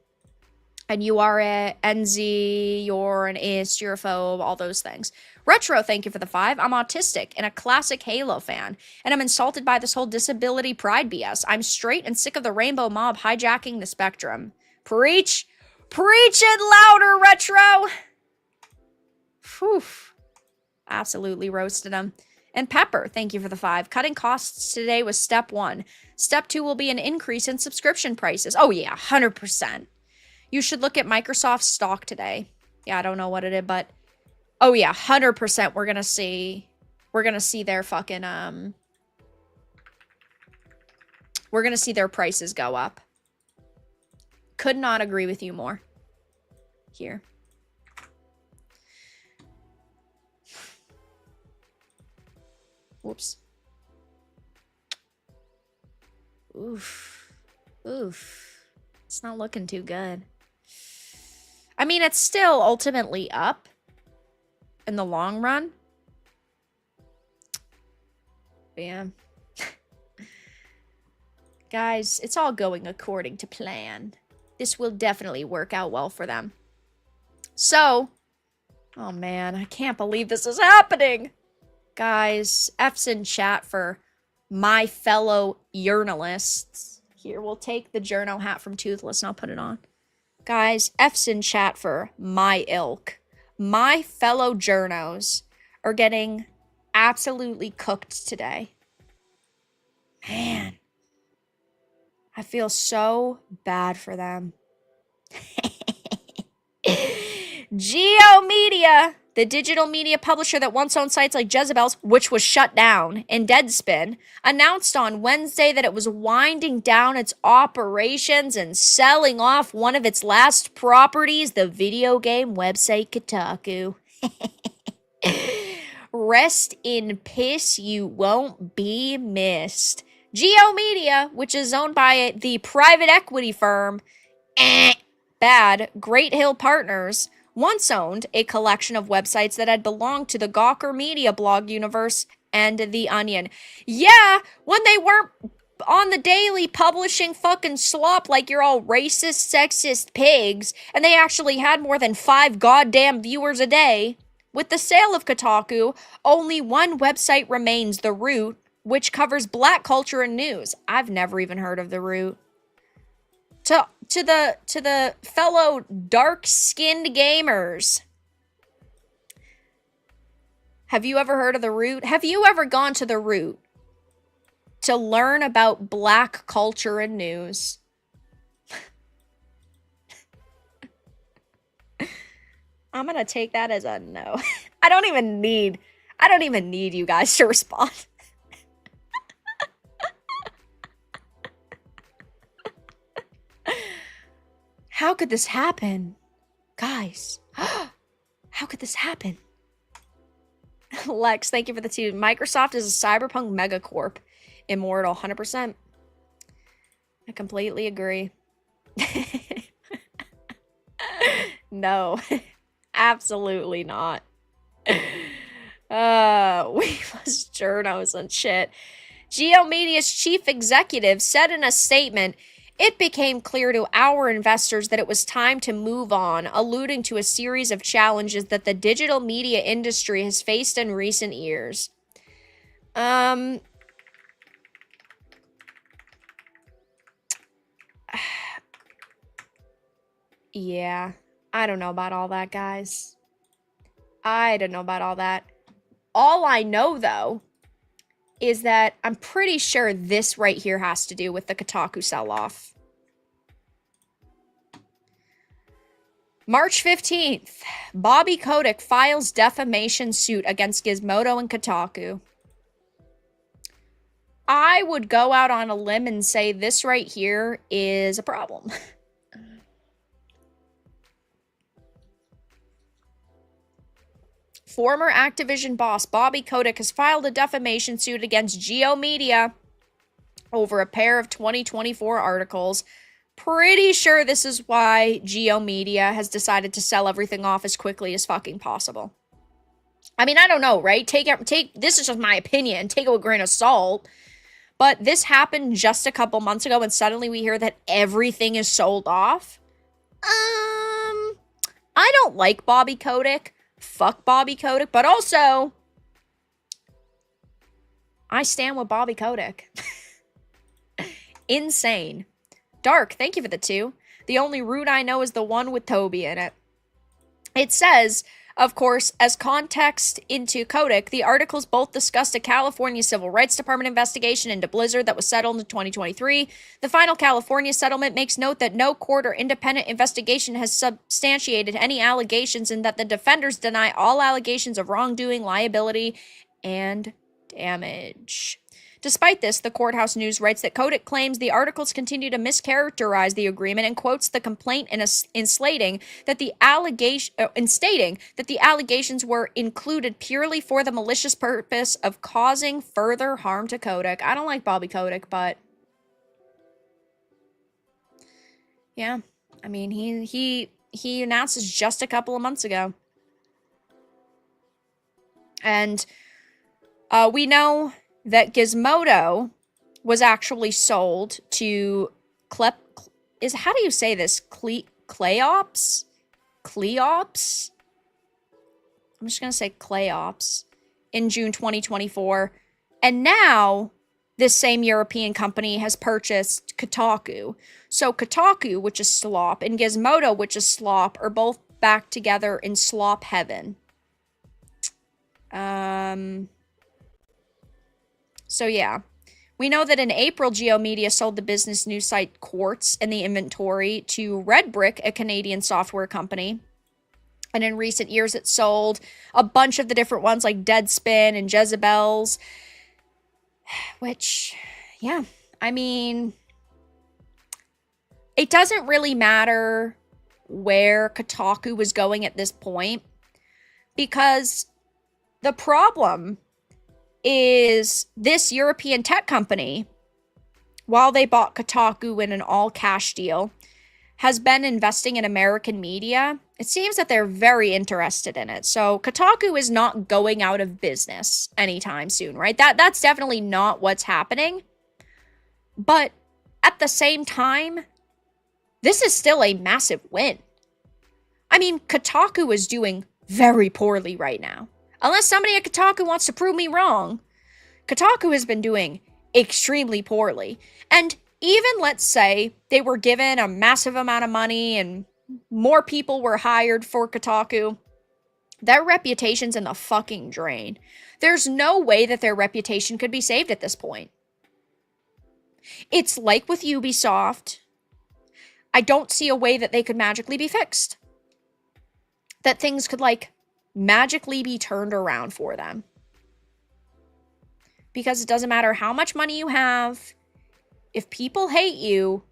And you are a NZ, you're an ist, you're a phobe, all those things. Retro, thank you for the 5. I'm autistic and a classic Halo fan. And I'm insulted by this whole disability pride BS. I'm straight and sick of the rainbow mob hijacking the spectrum. Preach! Preach it louder, Retro! Whew. Absolutely roasted him. And Pepper, thank you for the 5. Cutting costs today was step 1. Step 2 will be an increase in subscription prices. Oh yeah, 100%. You should look at Microsoft's stock today. Yeah, I don't know what it is, but oh yeah, 100% we're gonna see their fucking we're gonna see their prices go up. Could not agree with you more. Here. Whoops. Oof. Oof. It's not looking too good. I mean, it's still ultimately up in the long run. But yeah. Guys, it's all going according to plan. This will definitely work out well for them. So, Oh man, I can't believe this is happening. Guys, F's in chat for my fellow journalists. Here, we'll take the journo hat from Toothless and I'll put it on. Guys, F's in chat for my ilk. My fellow journos are getting absolutely cooked today. Man. I feel so bad for them. Geo Media, the digital media publisher that once owned sites like Jezebel's, which was shut down, and Deadspin, announced on Wednesday that it was winding down its operations and selling off one of its last properties, the video game website Kotaku. Rest in piss, you won't be missed. Geo Media, which is owned by the private equity firm Bad Great Hill Partners, once owned a collection of websites that had belonged to the Gawker Media blog universe and The Onion. Yeah, when they weren't on the daily publishing fucking slop like you're all racist, sexist pigs, and they actually had more than 5 goddamn viewers a day. With the sale of Kotaku, only one website remains, The Root, which covers black culture and news. I've never even heard of The Root. To the fellow dark-skinned gamers, have you ever heard of The Root? Have you ever gone to The Root to learn about black culture and news? I'm gonna take that as a no. I don't even need you guys to respond. How could this happen? Guys, how could this happen? Lex, thank you for the 2. Microsoft is a cyberpunk megacorp. Immortal, 100%. I completely agree. No, absolutely not. We must journos and shit. Geo Media's chief executive said in a statement, "It became clear to our investors that it was time to move on," alluding to a series of challenges that the digital media industry has faced in recent years. Yeah, I don't know about all that, guys. I don't know about all that. All I know, though, is that I'm pretty sure this right here has to do with the Kotaku sell-off. March 15th, Bobby Kotick files defamation suit against Gizmodo and Kotaku. I would go out on a limb and say this right here is a problem. Former Activision boss Bobby Kotick has filed a defamation suit against Geo Media over a pair of 2024 articles. Pretty sure this is why Geo Media has decided to sell everything off as quickly as fucking possible. I mean, I don't know, right? This is just my opinion. Take it with a grain of salt. But this happened just a couple months ago, and suddenly we hear that everything is sold off. I don't like Bobby Kotick. Fuck Bobby Kotick, but also I stand with Bobby Kotick. Insane. Dark, thank you for the 2. The only route I know is the one with Toby in it. It says, of course, as context into Kotick, the articles both discussed a California Civil Rights Department investigation into Blizzard that was settled in 2023. The final California settlement makes note that no court or independent investigation has substantiated any allegations and that the defenders deny all allegations of wrongdoing, liability, and damage. Despite this, the Courthouse News writes that Kotick claims the articles continue to mischaracterize the agreement and quotes the complaint in stating that the allegations were included purely for the malicious purpose of causing further harm to Kotick. I don't like Bobby Kotick, but yeah, I mean, he announced this just a couple of months ago, and we know that Gizmodo was actually sold to how do you say this? Cleops? I'm just going to say Layoffs in June 2024. And now this same European company has purchased Kotaku. So Kotaku, which is slop, and Gizmodo, which is slop, are both back together in slop heaven. So yeah. We know that in April, GeoMedia sold the business news site Quartz and the inventory to Redbrick, a Canadian software company. And in recent years, it sold a bunch of the different ones like Deadspin and Jezebel's. Which, yeah, I mean, it doesn't really matter where Kotaku was going at this point, because the problem is this European tech company, while they bought Kotaku in an all-cash deal, has been investing in American media. It seems that they're very interested in it. So Kotaku is not going out of business anytime soon, right? That's definitely not what's happening. But at the same time, this is still a massive win. I mean, Kotaku is doing very poorly right now. Unless somebody at Kotaku wants to prove me wrong, Kotaku has been doing extremely poorly. And even, let's say, they were given a massive amount of money and more people were hired for Kotaku, their reputation's in the fucking drain. There's no way that their reputation could be saved at this point. It's like with Ubisoft. I don't see a way that they could magically be fixed. That things could, like, magically be turned around for them. Because it doesn't matter how much money you have. If people hate you,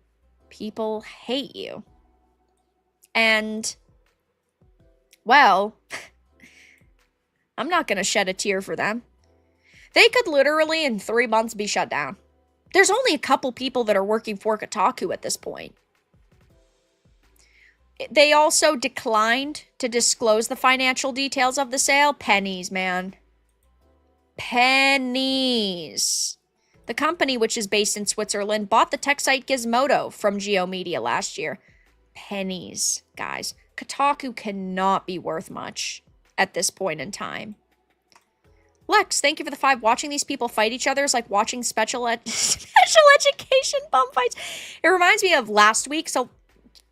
people hate you. And, well, I'm not going to shed a tear for them. They could literally in 3 months be shut down. There's only a couple people that are working for Kotaku at this point. They also declined to disclose the financial details of the sale. Pennies, man. Pennies. The company, which is based in Switzerland, bought the tech site Gizmodo from GeoMedia last year. Pennies, guys. Kotaku cannot be worth much at this point in time. Lex, thank you for the 5. Watching these people fight each other is like watching special education bum fights. It reminds me of last week. So,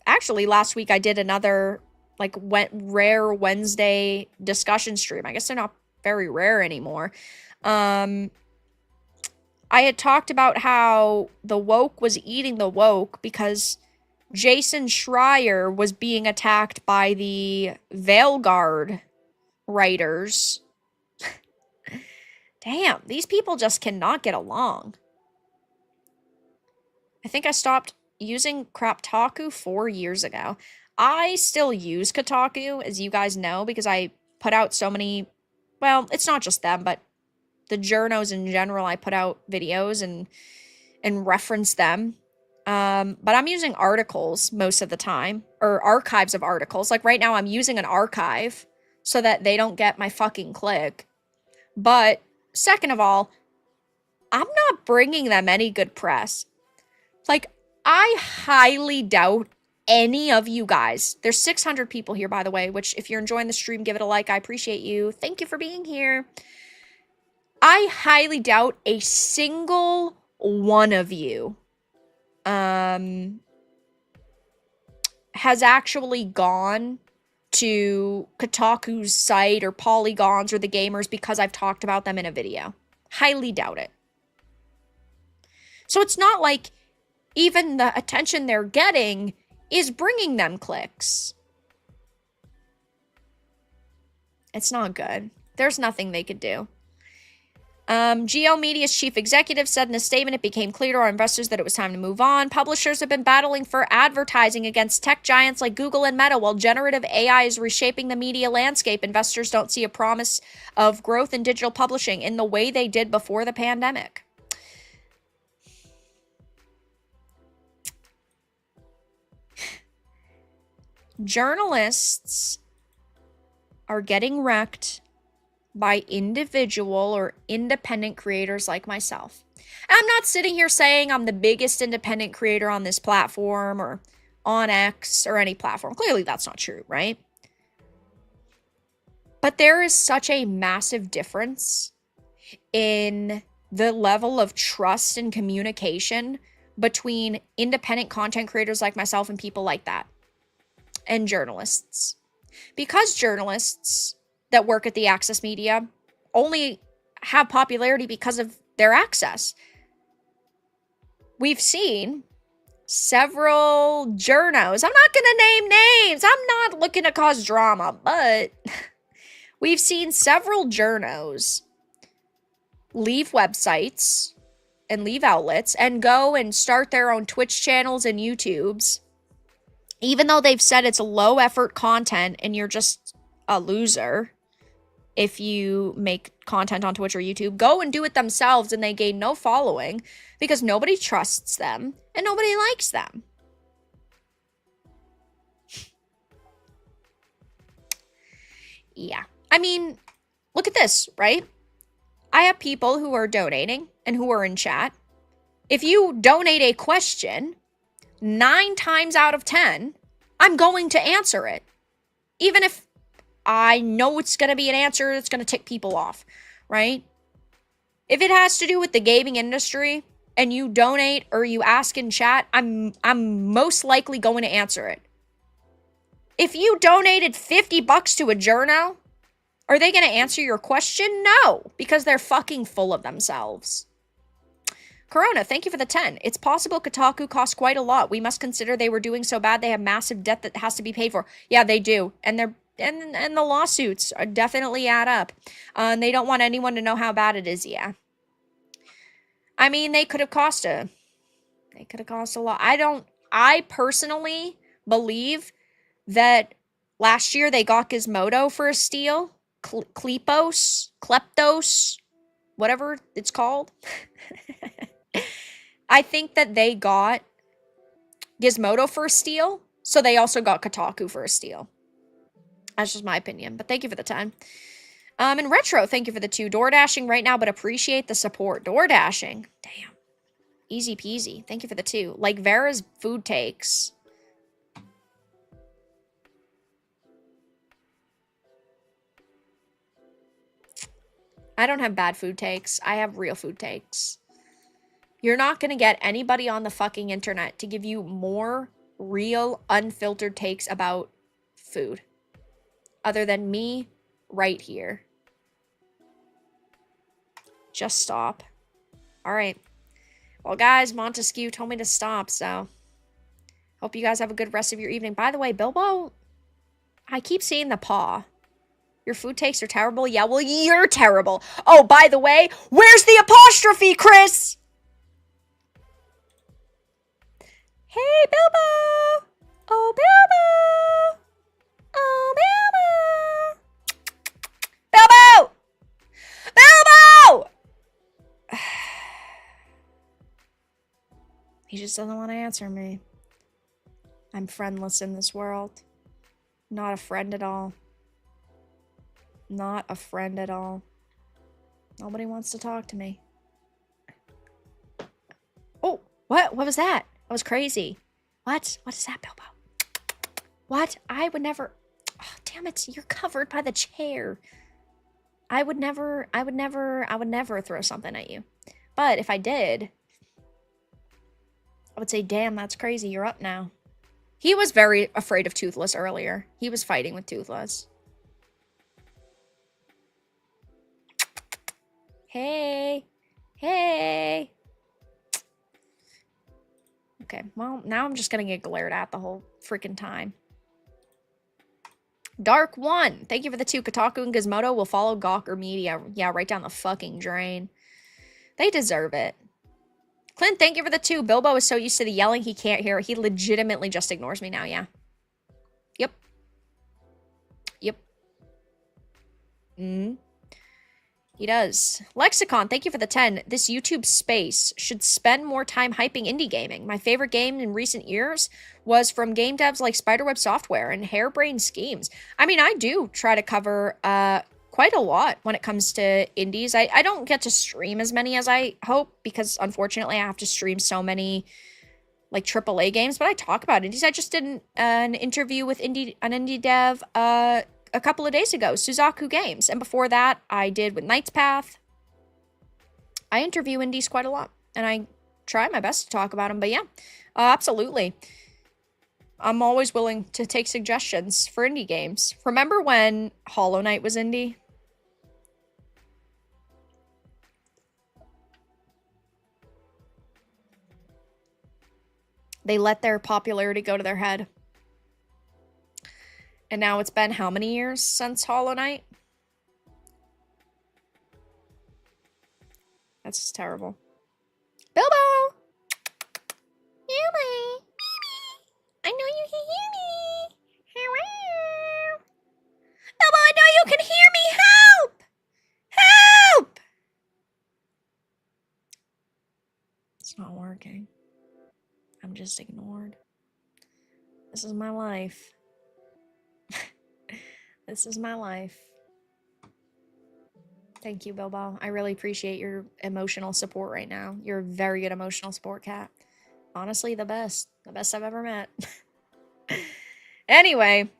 actually, last week I did another, like, rare Wednesday discussion stream. I guess they're not very rare anymore. I had talked about how the woke was eating the woke because Jason Schreier was being attacked by the Veilguard writers. Damn, these people just cannot get along. I think I stopped using Craptaku 4 years ago. I still use Kotaku, as you guys know, because I put out so many, well, it's not just them, but the journos in general, I put out videos and reference them. But I'm using articles most of the time, or archives of articles. Like right now I'm using an archive so that they don't get my fucking click. But second of all, I'm not bringing them any good press. Like, I highly doubt any of you guys. There's 600 people here, by the way, which if you're enjoying the stream, give it a like. I appreciate you. Thank you for being here. I highly doubt a single one of you has actually gone to Kotaku's site or Polygons or The Gamers because I've talked about them in a video. Highly doubt it. So it's not like even the attention they're getting is bringing them clicks. It's not good. There's nothing they could do. GeoMedia's chief executive said in a statement, it became clear to our investors that it was time to move on. Publishers have been battling for advertising against tech giants like Google and Meta. While generative AI is reshaping the media landscape, investors don't see a promise of growth in digital publishing in the way they did before the pandemic. Journalists are getting wrecked by individual or independent creators like myself. And I'm not sitting here saying I'm the biggest independent creator on this platform or on X or any platform. Clearly that's not true, right? But there is such a massive difference in the level of trust and communication between independent content creators like myself and people like that, and journalists. Because journalists that work at the access media only have popularity because of their access. We've seen several journos. I'm not going to name names. I'm not looking to cause drama, but we've seen several journos leave websites and leave outlets and go and start their own Twitch channels and YouTubes, even though they've said it's low effort content and you're just a loser if you make content on Twitch or YouTube. Go and do it themselves, and they gain no following because nobody trusts them and nobody likes them. Yeah. I mean, look at this, right? I have people who are donating and who are in chat. If you donate a question, 9 times out of 10, I'm going to answer it. Even if I know it's going to be an answer that's going to tick people off, right? If it has to do with the gaming industry and you donate or you ask in chat, I'm most likely going to answer it. If you donated $50 to a journo, are they going to answer your question? No, because they're fucking full of themselves. Corona, thank you for the 10. It's possible Kotaku costs quite a lot. We must consider they were doing so bad they have massive debt that has to be paid for. Yeah, they do. And the lawsuits are definitely add up. They don't want anyone to know how bad it is, yeah. I mean, they could have cost a lot. I personally believe that last year they got Gizmodo for a steal. Kleptos, whatever it's called. I think that they got Gizmodo for a steal, so they also got Kotaku for a steal. That's just my opinion, but thank you for the time. And Retro, thank you for the 2. Door dashing right now, but appreciate the support. Door dashing, damn. Easy peasy. Thank you for the 2. Like Vera's food takes. I don't have bad food takes. I have real food takes. You're not going to get anybody on the fucking internet to give you more real, unfiltered takes about food other than me right here. Just stop. All right. Well, guys, Montesquieu told me to stop, so hope you guys have a good rest of your evening. By the way, Bilbo, I keep seeing the paw. Your food takes are terrible? Yeah, well, you're terrible. Oh, by the way, where's the apostrophe, Chris? Hey, Bilbo! Oh, Bilbo! Oh, Bilbo! Bilbo! Bilbo! He just doesn't want to answer me. I'm friendless in this world. Not a friend at all. Not a friend at all. Nobody wants to talk to me. Oh, what? What was that? That was crazy. What? What is that, Bilbo? What? I would never... Oh, damn it. You're covered by the chair. I would never throw something at you. But if I did, I would say, damn, that's crazy. You're up now. He was very afraid of Toothless earlier. He was fighting with Toothless. Hey. Hey. Okay, well, now I'm just gonna get glared at the whole freaking time. Dark One, thank you for the 2. Kotaku and Gizmodo will follow Gawker Media. Yeah, right down the fucking drain. They deserve it. Clint, thank you for the 2. Bilbo is so used to the yelling he can't hear. He legitimately just ignores me now, yeah. Yep. Yep. He does. Lexicon, thank you for the 10. This YouTube space should spend more time hyping indie gaming. My favorite game in recent years was from game devs like Spiderweb Software and Harebrained Schemes. I mean, I do try to cover quite a lot when it comes to indies. I don't get to stream as many as I hope because, unfortunately, I have to stream so many like AAA games, but I talk about indies. I just did an interview with an indie dev a a couple of days ago, Suzaku Games. And before that, I did with Knight's Path. I interview indies quite a lot, and I try my best to talk about them. But yeah, absolutely. I'm always willing to take suggestions for indie games. Remember when Hollow Knight was indie? They let their popularity go to their head. And now it's been how many years since Hollow Knight? That's just terrible. Bilbo! Hear me! I know you can hear me! Hello! Bilbo, I know you can hear me! Help! Help! It's not working. I'm just ignored. This is my life. This is my life. Thank you, Bilbo. I really appreciate your emotional support right now. You're a very good emotional support cat. Honestly, the best. The best I've ever met. Anyway.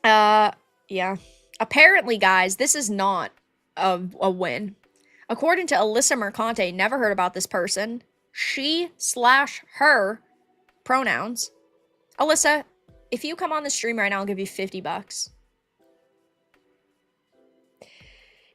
Yeah. Apparently, guys, this is not a win. According to Alyssa Mercante, never heard about this person. She/her pronouns. Alyssa, if you come on the stream right now, I'll give you $50.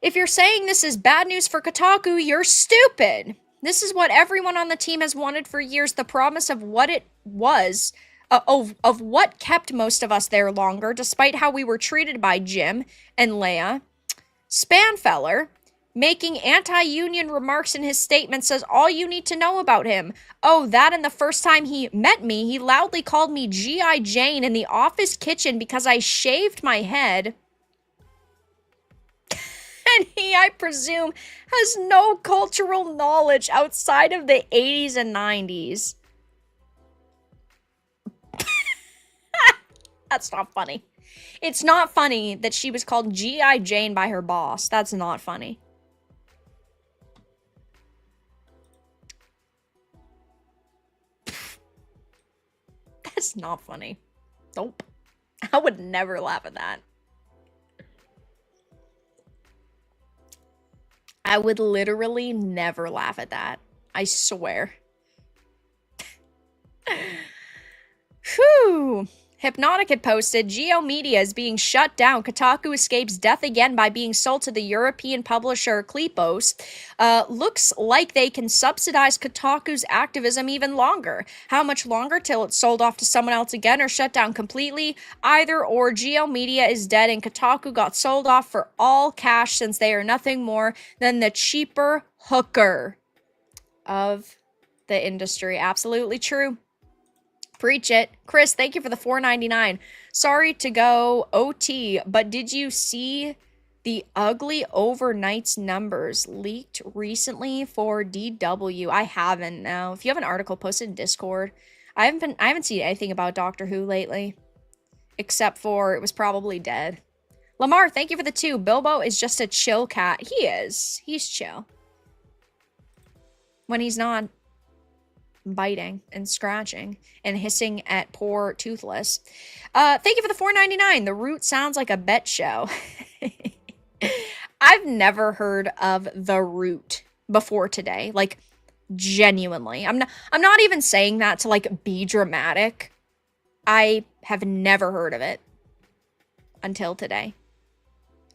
If you're saying this is bad news for Kotaku, you're stupid. This is what everyone on the team has wanted for years. The promise of what it was, of what kept most of us there longer, despite how we were treated by Jim and Leia. Spanfeller, making anti-union remarks in his statement, says all you need to know about him. Oh, that and the first time he met me, he loudly called me G.I. Jane in the office kitchen because I shaved my head. And he, I presume, has no cultural knowledge outside of the 80s and 90s. That's not funny. It's not funny that she was called G.I. Jane by her boss. That's not funny. That's not funny. Nope. I would never laugh at that. I would literally never laugh at that. I swear. Whew. Hypnotic had posted, Geo Media is being shut down. Kotaku escapes death again by being sold to the European publisher Klipos. Looks like they can subsidize Kotaku's activism even longer. How much longer till it's sold off to someone else again or shut down completely? Either or, Geo Media is dead and Kotaku got sold off for all cash since they are nothing more than the cheaper hooker of the industry. Absolutely true. Preach it. Chris, thank you for the $4.99. Sorry to go OT, but did you see the ugly overnights numbers leaked recently for DW? I haven't now. If you have an article, post it in Discord. I haven't seen anything about Doctor Who lately. Except for it was probably dead. Lamar, thank you for the 2. Bilbo is just a chill cat. He is. He's chill. When he's not biting and scratching and hissing at poor Toothless. Thank you for the $4.99. The Root sounds like a bet show. I've never heard of The Root before today. Like, genuinely. I'm not even saying that to, like, be dramatic. I have never heard of it until today.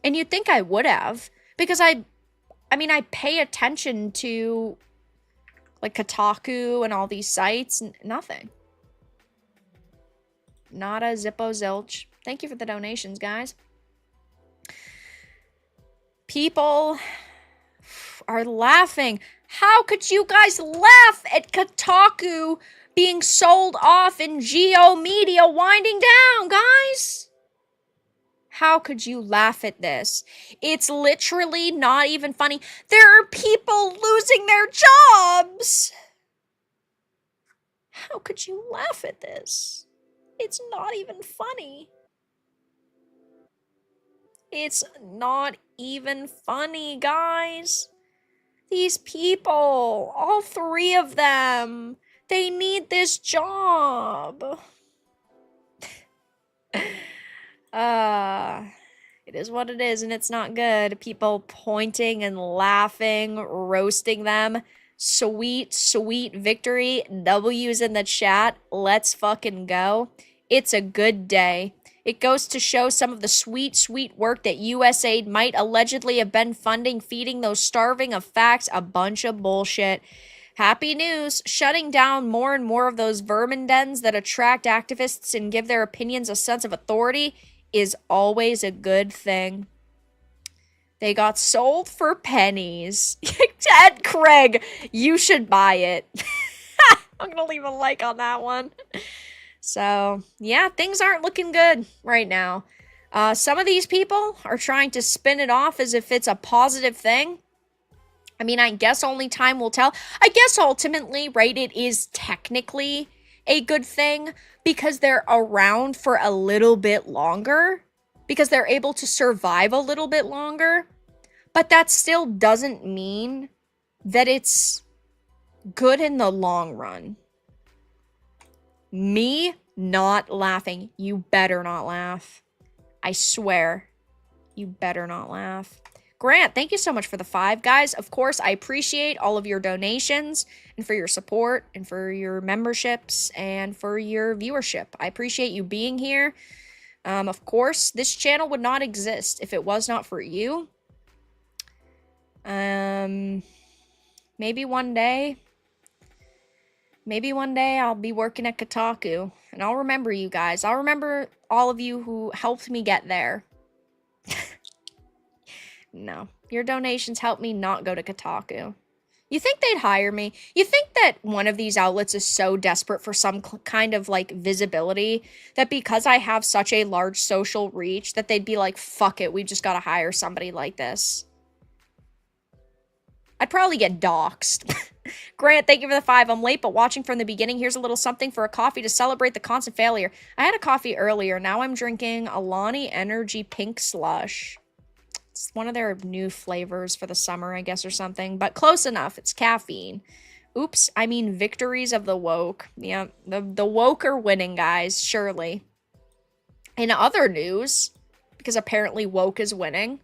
And you'd think I would have. Because I mean, I pay attention to like Kotaku and all these sites. Nothing. Not a zippo zilch. Thank you for the donations, guys. People are laughing. How could you guys laugh at Kotaku being sold off in Geo Media winding down, guys? How could you laugh at this? It's literally not even funny. There are people losing their jobs. How could you laugh at this? It's not even funny. It's not even funny, guys. These people, all 3 of them, they need this job. Uh, it is what it is, and it's not good. People pointing and laughing, roasting them. Sweet, sweet victory. W's in the chat. Let's fucking go. It's a good day. It goes to show some of the sweet, sweet work that USAID might allegedly have been funding, feeding those starving of facts. A bunch of bullshit. Happy news. Shutting down more and more of those vermin dens that attract activists and give their opinions a sense of authority is always a good thing. They got sold for pennies. Ted Craig, you should buy it. I'm gonna leave a like on that one. So, yeah, things aren't looking good right now. Some of these people are trying to spin it off as if it's a positive thing. I mean, I guess only time will tell. I guess ultimately, right, it is technically a good thing because they're around for a little bit longer, because they're able to survive a little bit longer. But that still doesn't mean that it's good in the long run. Me not laughing. You better not laugh. I swear. You better not laugh. Grant, thank you so much for the 5. Guys, of course, I appreciate all of your donations and for your support and for your memberships and for your viewership. I appreciate you being here. Of course, this channel would not exist if it was not for you. Maybe one day I'll be working at Kotaku and I'll remember you guys. I'll remember all of you who helped me get there. No, your donations help me not go to Kotaku. You think they'd hire me? You think that one of these outlets is so desperate for some kind of, like, visibility that because I have such a large social reach that they'd be like, fuck it, we just gotta hire somebody like this? I'd probably get doxxed. Grant, thank you for the 5. I'm late, but watching from the beginning. Here's a little something for a coffee to celebrate the constant failure. I had a coffee earlier. Now I'm drinking Alani Energy Pink Slush. It's one of their new flavors for the summer, I guess, or something. But close enough. It's caffeine. Oops. I mean, victories of the woke. Yeah, the woke are winning, guys. Surely. In other news, because apparently woke is winning,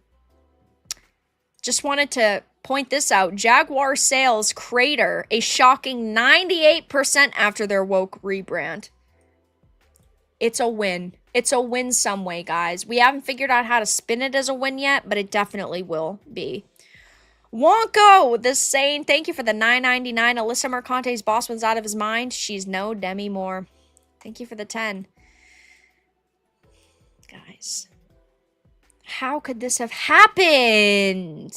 just wanted to point this out. Jaguar sales crater a shocking 98% after their woke rebrand. It's a win. It's a win some way, guys. We haven't figured out how to spin it as a win yet, but it definitely will be. Wonko, the Sane, thank you for the $9.99. Alyssa Mercante's boss one's out of his mind. She's no Demi Moore. Thank you for the 10. Guys, how could this have happened?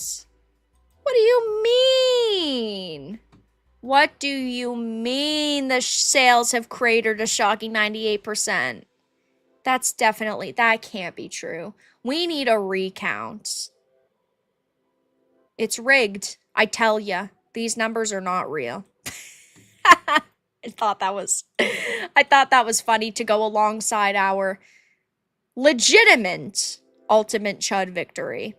What do you mean? What do you mean the sales have cratered a shocking 98%? That's definitely, that can't be true. We need a recount. It's rigged. I tell ya, these numbers are not real. I thought that was funny to go alongside our legitimate ultimate chud victory.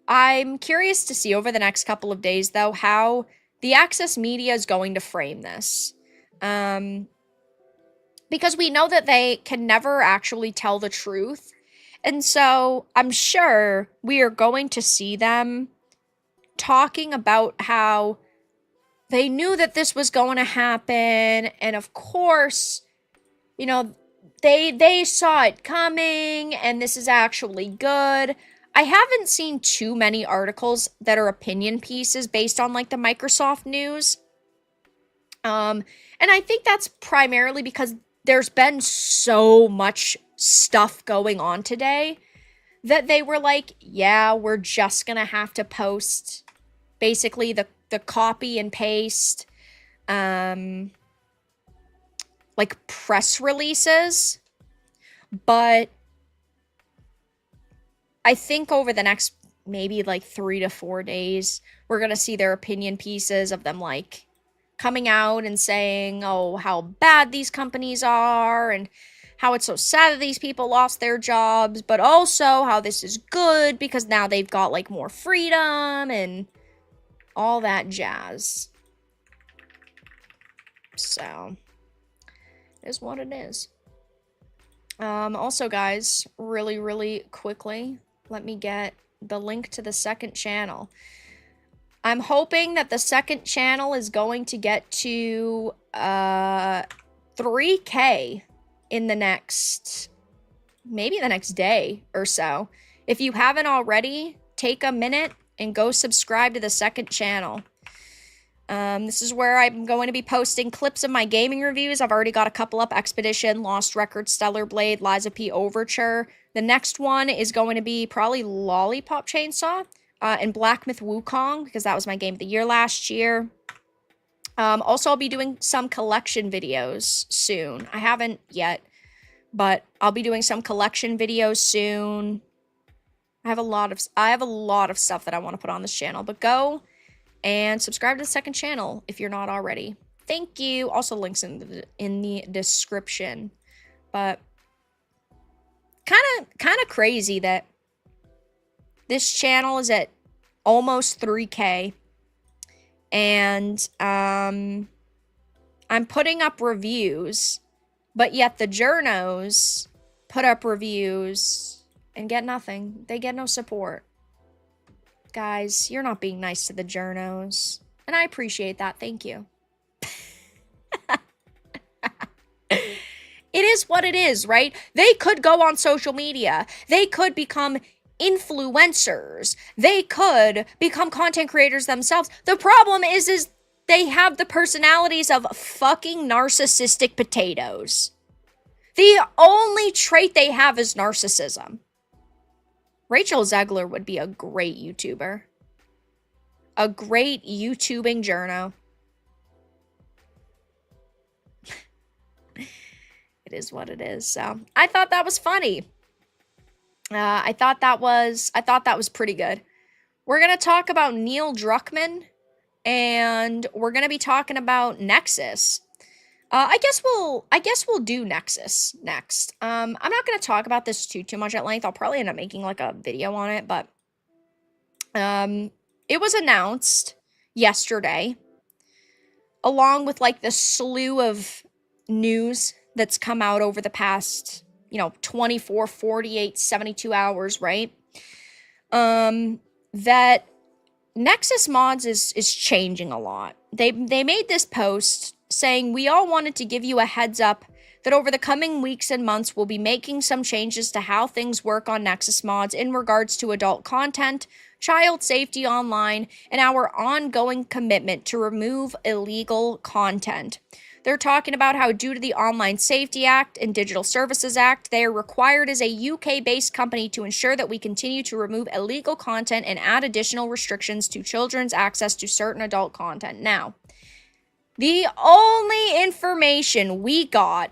I'm curious to see over the next couple of days, though, how the Access media is going to frame this. Because we know that they can never actually tell the truth. And so I'm sure we are going to see them talking about how they knew that this was going to happen. And of course, you know, they saw it coming and this is actually good. I haven't seen too many articles that are opinion pieces based on, like, the Microsoft news. And I think that's primarily because there's been so much stuff going on today that they were like, yeah, we're just gonna have to post basically the copy and paste, like, press releases. But I think over the next maybe, like, 3 to 4 days, we're gonna see their opinion pieces of them, like, coming out and saying, oh, how bad these companies are and how it's so sad that these people lost their jobs, but also how this is good because now they've got, like, more freedom and all that jazz. So, it is what it is. Also, guys, really quickly, let me get the link to the second channel. I'm hoping that the second channel is going to get to 3K in the next, maybe the next day or so. If you haven't already, take a minute and go subscribe to the second channel. This is where I'm going to be posting clips of my gaming reviews. I've already got a couple up: Expedition, Lost Record, Stellar Blade, Liza P. Overture. The next one is going to be probably Lollipop Chainsaw and Black Myth Wukong, because that was my game of the year last year. Also, I'll be doing some collection videos soon. I haven't yet, but I'll be doing some collection videos soon. I have a lot of stuff that I want to put on this channel, but go and subscribe to the second channel if you're not already. Thank you. Also, links in the description. But kind of crazy that this channel is at almost 3K, and I'm putting up reviews, but yet the journos put up reviews and get nothing. They get no support. Guys, you're not being nice to the journos, and I appreciate that. Thank you. It is what it is, right? They could go on social media. They could become influencers. They could become content creators themselves. The problem is they have the personalities of fucking narcissistic potatoes. The only trait they have is narcissism. Rachel Zegler would be a great YouTuber. A great YouTubing journo. It is what it is. So I thought that was funny. I thought that was pretty good. We're gonna talk about Neil Druckmann, and we're gonna be talking about Nexus. I guess we'll do Nexus next. I'm not gonna talk about this too much at length. I'll probably end up making like a video on it, but it was announced yesterday, along with like the slew of news that's come out over the past, 24, 48, 72 hours, right? That Nexus Mods is changing a lot. They made this post saying, "We all wanted to give you a heads up that over the coming weeks and months, we'll be making some changes to how things work on Nexus Mods in regards to adult content, child safety online, and our ongoing commitment to remove illegal content." They're talking about how, due to the Online Safety Act and Digital Services Act, they are required as a UK-based company to ensure that we continue to remove illegal content and add additional restrictions to children's access to certain adult content. Now, the only information we got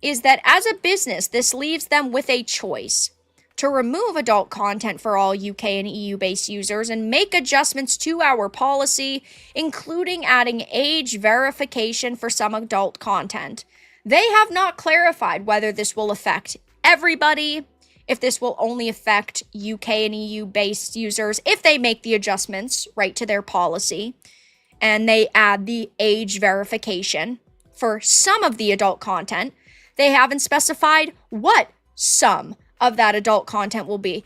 is that as a business, this leaves them with a choice to remove adult content for all UK and EU-based users and make adjustments to our policy, including adding age verification for some adult content. They have not clarified whether this will affect everybody, if this will only affect UK and EU-based users, if they make the adjustments right to their policy, and they add the age verification for some of the adult content. They haven't specified what some of that adult content will be.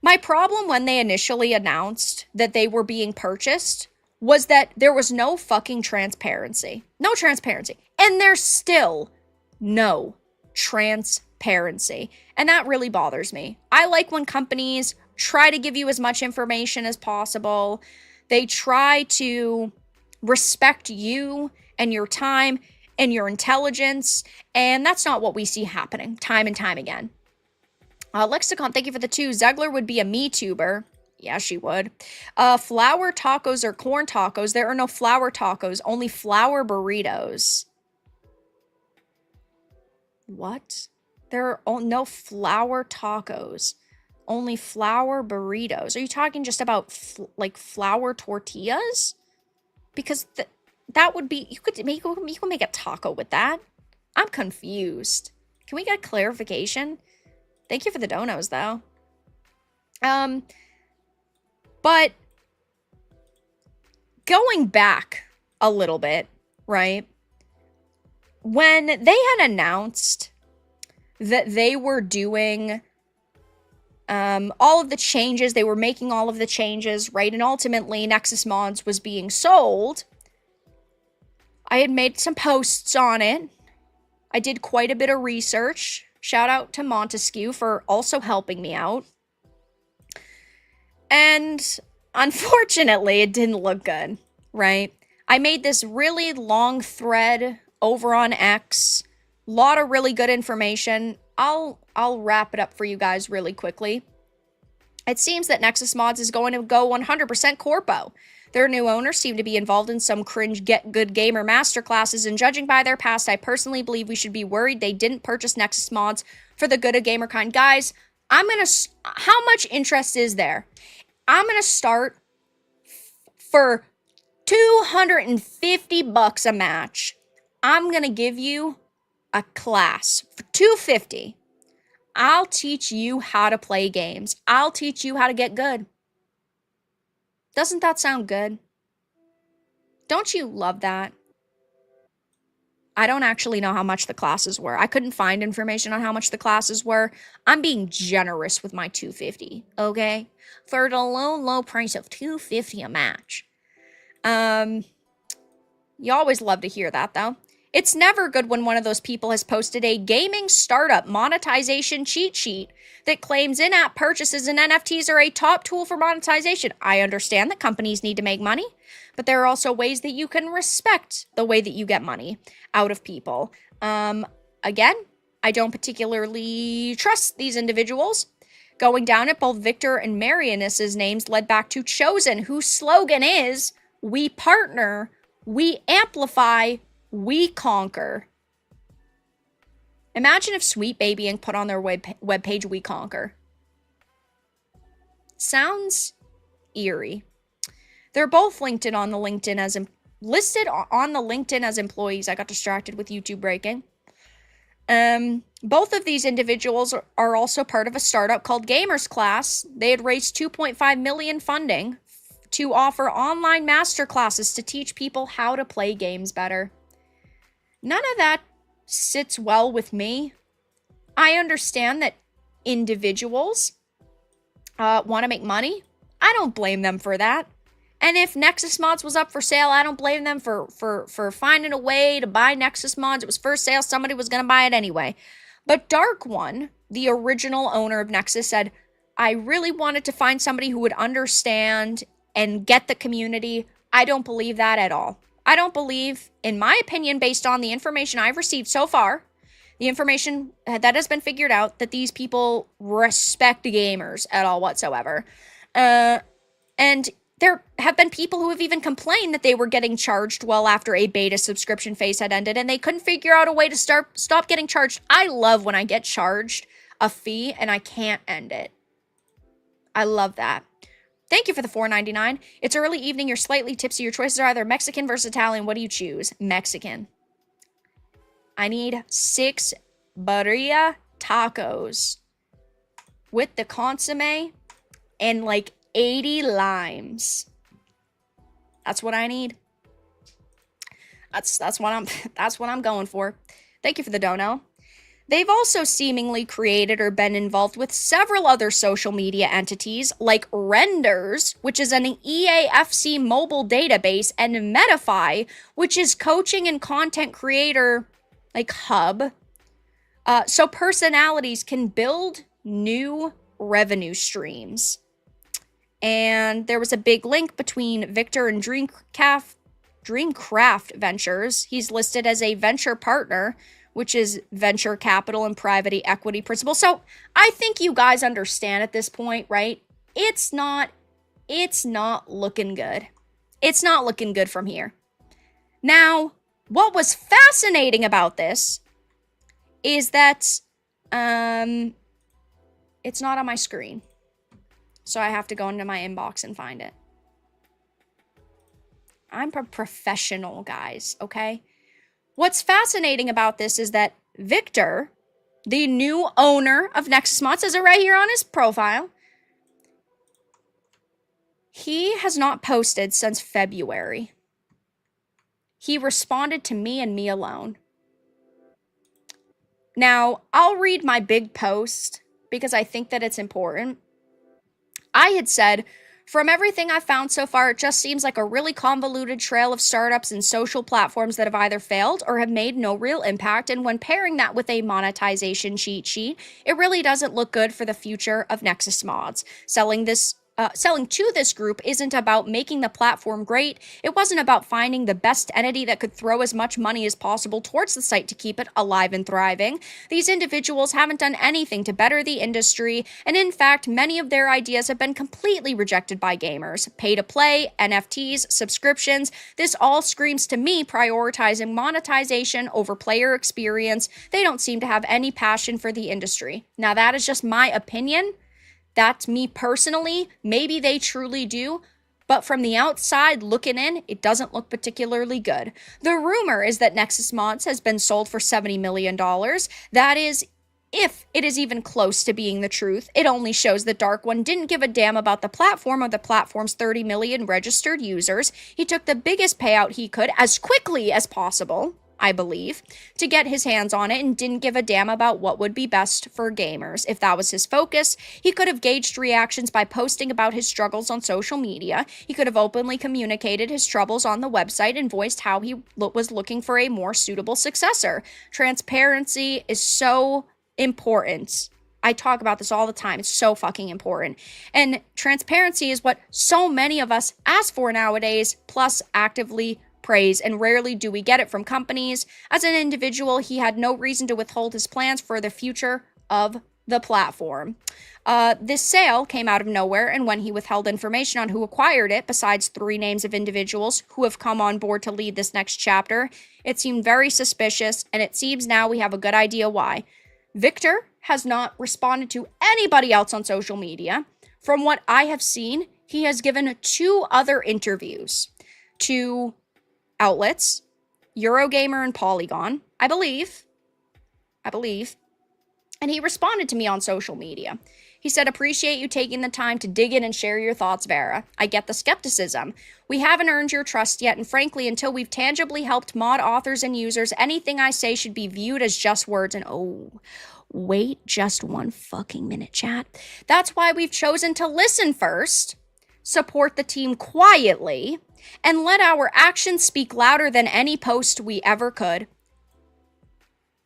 My problem when they initially announced that they were being purchased was that there was no fucking transparency. No transparency. And there's still no transparency. And that really bothers me. I like when companies try to give you as much information as possible. They try to respect you and your time and your intelligence. And that's not what we see happening time and time again. Lexicon, thank you for the 2. Zegler would be a Me-tuber. Yeah, she would. Flour tacos or corn tacos. There are no flour tacos, only flour burritos. What? There are no flour tacos, only flour burritos. Are you talking just about like flour tortillas? Because that would be, you could make a taco with that. I'm confused. Can we get clarification? Thank you for the donos, though. But going back a little bit, right? When they had announced that they were doing all of the changes. They were making all of the changes, right? And ultimately, Nexus Mods was being sold. I had made some posts on it. I did quite a bit of research. Shout out to Montesquieu for also helping me out. And unfortunately, it didn't look good, right? I made this really long thread over on X. Lot of really good information. I'll wrap it up for you guys really quickly. It seems that Nexus Mods is going to go 100% corpo. Their new owners seem to be involved in some cringe get good gamer masterclasses, and judging by their past, I personally believe we should be worried they didn't purchase Nexus Mods for the good of gamer kind. Guys, how much interest is there? I'm gonna start for $250 a match. I'm gonna give you a class for $250. I'll teach you how to play games. I'll teach you how to get good. Doesn't that sound good? Don't you love that? I don't actually know how much the classes were. I couldn't find information on how much the classes were. I'm being generous with my $250, okay? For the low price of $250 a match. You always love to hear that, though. It's never good when one of those people has posted a gaming startup monetization cheat sheet that claims in-app purchases and NFTs are a top tool for monetization. I understand that companies need to make money, but there are also ways that you can respect the way that you get money out of people. Again, I don't particularly trust these individuals. Going down it, both Victor and Marianus's names led back to Chosen, whose slogan is, "We partner, we amplify, we conquer." Imagine if Sweet Baby Inc. put on their webpage, "We conquer." Sounds eerie. They're both listed on the LinkedIn as employees. I got distracted with YouTube breaking. Both of these individuals are also part of a startup called Gamers Class. They had raised $2.5 million funding to offer online masterclasses to teach people how to play games better. None of that sits well with me. I understand that individuals want to make money. I don't blame them for that. And if Nexus Mods was up for sale, I don't blame them for finding a way to buy Nexus Mods. It was for sale. Somebody was going to buy it anyway. But Dark One, the original owner of Nexus, said, "I really wanted to find somebody who would understand and get the community." I don't believe that at all. I don't believe, in my opinion, based on the information I've received so far, the information that has been figured out, that these people respect gamers at all whatsoever. And there have been people who have even complained that they were getting charged well after a beta subscription phase had ended, and they couldn't figure out a way to stop getting charged. I love when I get charged a fee and I can't end it. I love that. Thank you for the $4.99. It's early evening. You're slightly tipsy. Your choices are either Mexican versus Italian. What do you choose? Mexican. I need 6 birria tacos with the consomme and like 80 limes. That's what I need. That's what I'm going for. Thank you for the dono. They've also seemingly created or been involved with several other social media entities like Renders, which is an EAFC mobile database, and Metafy, which is coaching and content creator like hub. So personalities can build new revenue streams. And there was a big link between Victor and Dreamcraft Ventures. He's listed as a venture partner, which is venture capital and private equity principal. So I think you guys understand at this point, right? It's not looking good. It's not looking good from here. Now, what was fascinating about this is that it's not on my screen. So I have to go into my inbox and find it. I'm a professional, guys, okay? What's fascinating about this is that Victor, the new owner of Nexus Mods, says it right here on his profile, he has not posted since February. He responded to me and me alone. Now, I'll read my big post because I think that it's important. I had said, from everything I've found so far, it just seems like a really convoluted trail of startups and social platforms that have either failed or have made no real impact. And when pairing that with a monetization cheat sheet, it really doesn't look good for the future of Nexus Mods. Selling to this group isn't about making the platform great. It wasn't about finding the best entity that could throw as much money as possible towards the site to keep it alive and thriving. These individuals haven't done anything to better the industry, and in fact, many of their ideas have been completely rejected by gamers. Pay to play, NFTs, subscriptions, this all screams to me prioritizing monetization over player experience. They don't seem to have any passion for the industry. Now, that is just my opinion. That's me personally. Maybe they truly do, but from the outside looking in, it doesn't look particularly good. The rumor is that Nexus Mods has been sold for $70 million. That is, if it is even close to being the truth. It only shows that Dark One didn't give a damn about the platform or the platform's 30 million registered users. He took the biggest payout he could as quickly as possible, I believe, to get his hands on it and didn't give a damn about what would be best for gamers. If that was his focus, he could have gauged reactions by posting about his struggles on social media. He could have openly communicated his troubles on the website and voiced how he was looking for a more suitable successor. Transparency is so important. I talk about this all the time. It's so fucking important. And transparency is what so many of us ask for nowadays, plus actively praise, and rarely do we get it from companies. As an individual, he had no reason to withhold his plans for the future of the platform. This sale came out of nowhere, and when he withheld information on who acquired it, besides 3 names of individuals who have come on board to lead this next chapter, it seemed very suspicious, and it seems now we have a good idea why. Victor has not responded to anybody else on social media. From what I have seen, he has given 2 other interviews to outlets, Eurogamer and Polygon, I believe. And he responded to me on social media. He said, appreciate you taking the time to dig in and share your thoughts, Vara. I get the skepticism. We haven't earned your trust yet, and frankly, until we've tangibly helped mod authors and users, anything I say should be viewed as just words. And oh, wait just one fucking minute, chat. That's why we've chosen to listen first, support the team quietly, and let our actions speak louder than any post we ever could.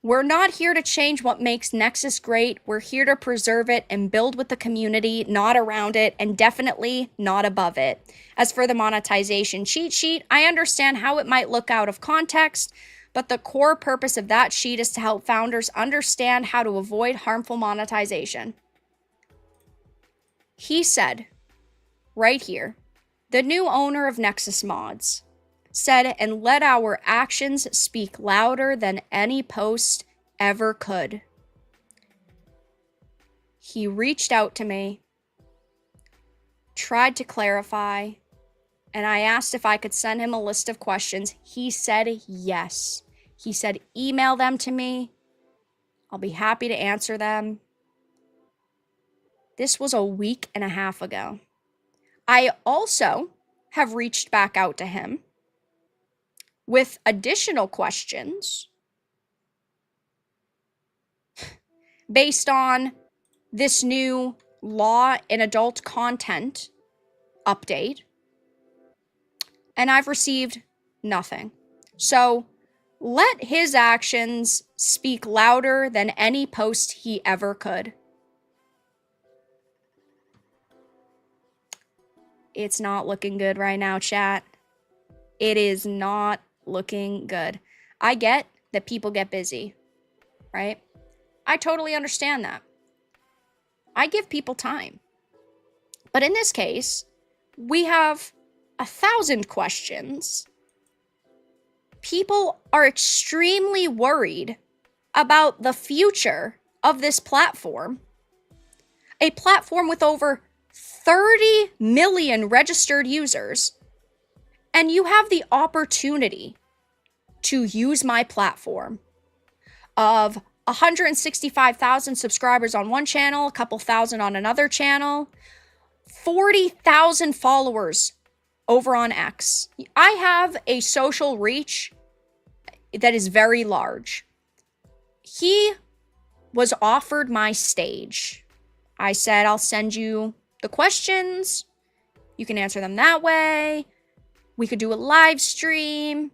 We're not here to change what makes Nexus great. We're here to preserve it and build with the community, not around it, and definitely not above it. As for the monetization cheat sheet, I understand how it might look out of context, but the core purpose of that sheet is to help founders understand how to avoid harmful monetization. He said, right here, the new owner of Nexus Mods said, and let our actions speak louder than any post ever could. He reached out to me, tried to clarify, and I asked if I could send him a list of questions. He said yes. He said, email them to me. I'll be happy to answer them. This was a week and a half ago. I also have reached back out to him with additional questions based on this new law and adult content update, and I've received nothing. So let his actions speak louder than any post he ever could. It's not looking good right now, chat. It is not looking good. I get that people get busy, right? I totally understand that. I give people time. But in this case, we have 1,000 questions. People are extremely worried about the future of this platform. A platform with over 30 million registered users, and you have the opportunity to use my platform of 165,000 subscribers on one channel, a couple thousand on another channel, 40,000 followers over on X. I have a social reach that is very large. He was offered my stage. I said, I'll send you the questions. You can answer them that way. We could do a live stream,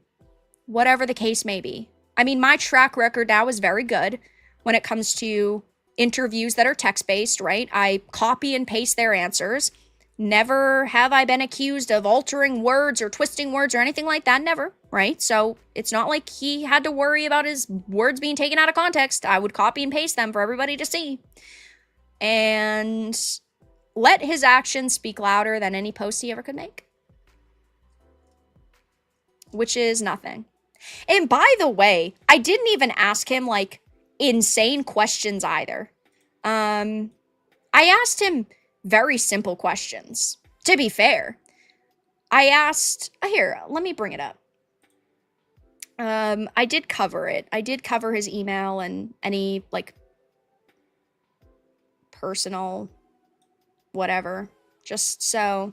whatever the case may be. I mean, my track record now is very good when it comes to interviews that are text-based, right? I copy and paste their answers. Never have I been accused of altering words or twisting words or anything like that. Never, right? So it's not like he had to worry about his words being taken out of context. I would copy and paste them for everybody to see. And let his actions speak louder than any post he ever could make. Which is nothing. And by the way, I didn't even ask him, like, insane questions either. I asked him very simple questions, to be fair. I asked, here, let me bring it up. I did cover it. I did cover his email and any, like, personal whatever, just so,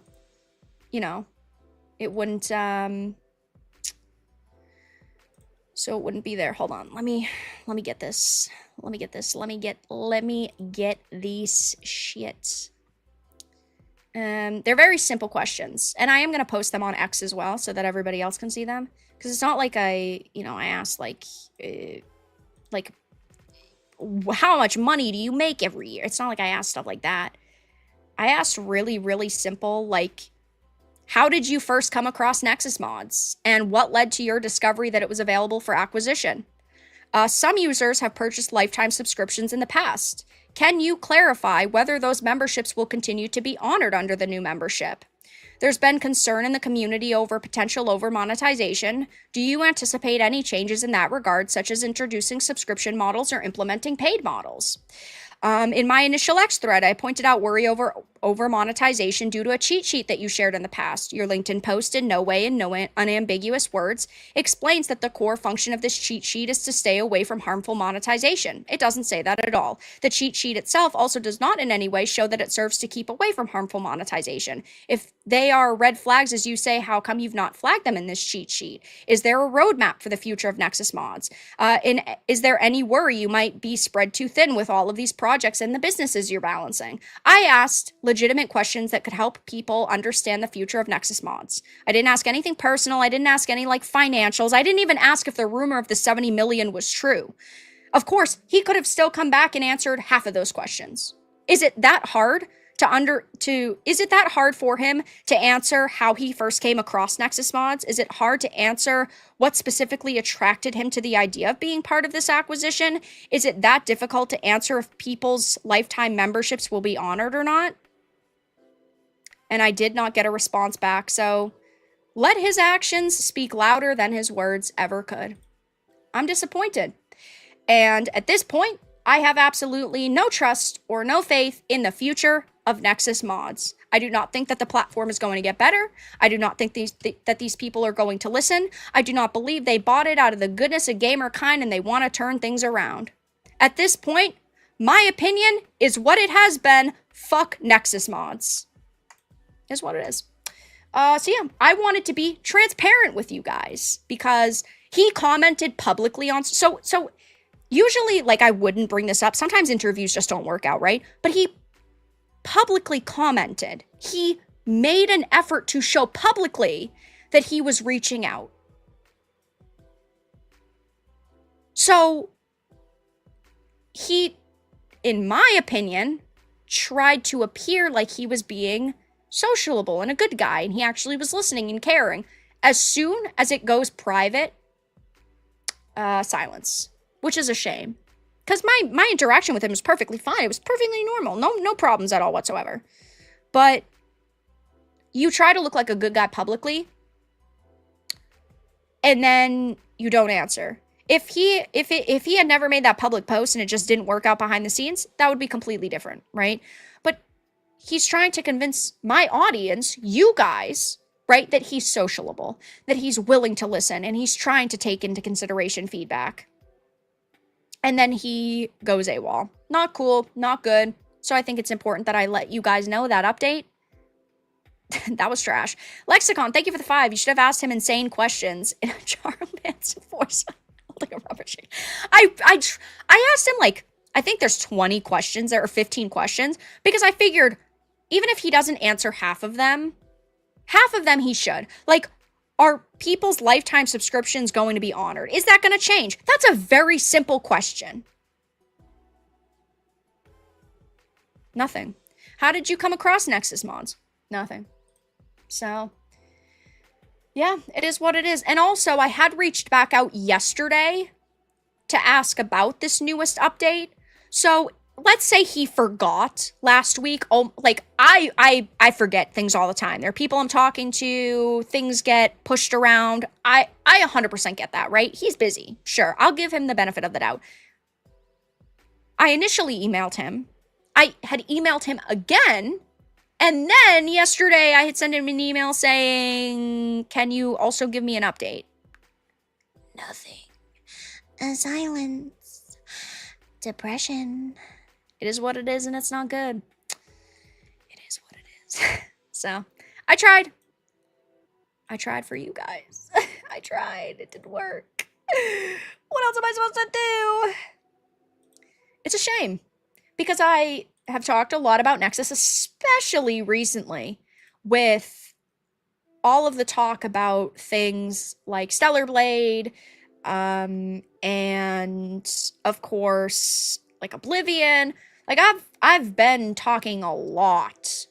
you know, it wouldn't, so it wouldn't be there. Hold on, let me get this. Let me get these shit. They're very simple questions, and I am going to post them on X as well so that everybody else can see them, because it's not like I asked, like, how much money do you make every year? It's not like I asked stuff like that. I asked really, really simple, like, how did you first come across Nexus mods, and what led to your discovery that it was available for acquisition? Some users have purchased lifetime subscriptions in the past. Can you clarify whether those memberships will continue to be honored under the new membership? There's been concern in the community over potential over-monetization. Do you anticipate any changes in that regard, such as introducing subscription models or implementing paid models? In my initial X thread, I pointed out worry over monetization due to a cheat sheet that you shared in the past. Your LinkedIn post, in no way, in no unambiguous words, explains that the core function of this cheat sheet is to stay away from harmful monetization. It doesn't say that at all. The cheat sheet itself also does not in any way show that it serves to keep away from harmful monetization. If they are red flags, as you say, how come you've not flagged them in this cheat sheet? Is there a roadmap for the future of Nexus mods? Is there any worry you might be spread too thin with all of these projects and the businesses you're balancing? I asked legitimate questions that could help people understand the future of Nexus mods. I didn't ask anything personal. I didn't ask any, like, financials. I didn't even ask if the rumor of the 70 million was true. Of course, he could have still come back and answered half of those questions. Is it that hard is it that hard for him to answer how he first came across Nexus mods? Is it hard to answer what specifically attracted him to the idea of being part of this acquisition? Is it that difficult to answer if people's lifetime memberships will be honored or not? And I did not get a response back, so let his actions speak louder than his words ever could. I'm disappointed. And at this point, I have absolutely no trust or no faith in the future of Nexus mods. I do not think that the platform is going to get better. I do not think that these people are going to listen. I do not believe they bought it out of the goodness of gamer kind and they want to turn things around. At this point, my opinion is what it has been. Fuck Nexus mods. Is what it is. So yeah, I wanted to be transparent with you guys because he commented publicly on... So usually, like, I wouldn't bring this up. Sometimes interviews just don't work out, right? But he publicly commented. He made an effort to show publicly that he was reaching out. So he, in my opinion, tried to appear like he was being sociable and a good guy, and he actually was listening and caring. As soon as it goes private, silence. Which is a shame. Because my interaction with him was perfectly fine. It was perfectly normal. No problems at all whatsoever. But you try to look like a good guy publicly, and then you don't answer. If he had never made that public post and it just didn't work out behind the scenes, that would be completely different, right? But he's trying to convince my audience, you guys, right, that he's sociable, that he's willing to listen, and he's trying to take into consideration feedback. And then he goes AWOL. Not cool, not good. So I think it's important that I let you guys know that update. That was trash. Lexicon, thank you for the 5. You should have asked him insane questions in a Charman's force. Like a rubber sheet. I asked him, like, I think there's 20 questions there, or 15 questions, because I figured even if he doesn't answer half of them he should. Like, are people's lifetime subscriptions going to be honored? Is that going to change? That's a very simple question. Nothing. How did you come across Nexus mods? Nothing. So, yeah, it is what it is. And also, I had reached back out yesterday to ask about this newest update. So, let's say he forgot last week. Oh, like, I forget things all the time. There are people I'm talking to, things get pushed around. I 100% get that, right? He's busy. Sure, I'll give him the benefit of the doubt. I initially emailed him. I had emailed him again. And then yesterday I had sent him an email saying, can you also give me an update? Nothing. A silence. Depression. It is what it is, and it's not good. It is what it is. So, I tried. I tried for you guys. I tried. It didn't work. What else am I supposed to do? It's a shame. Because I have talked a lot about Nexus, especially recently, with all of the talk about things like Stellar Blade, and, of course, like Oblivion. Like, I've been talking a lot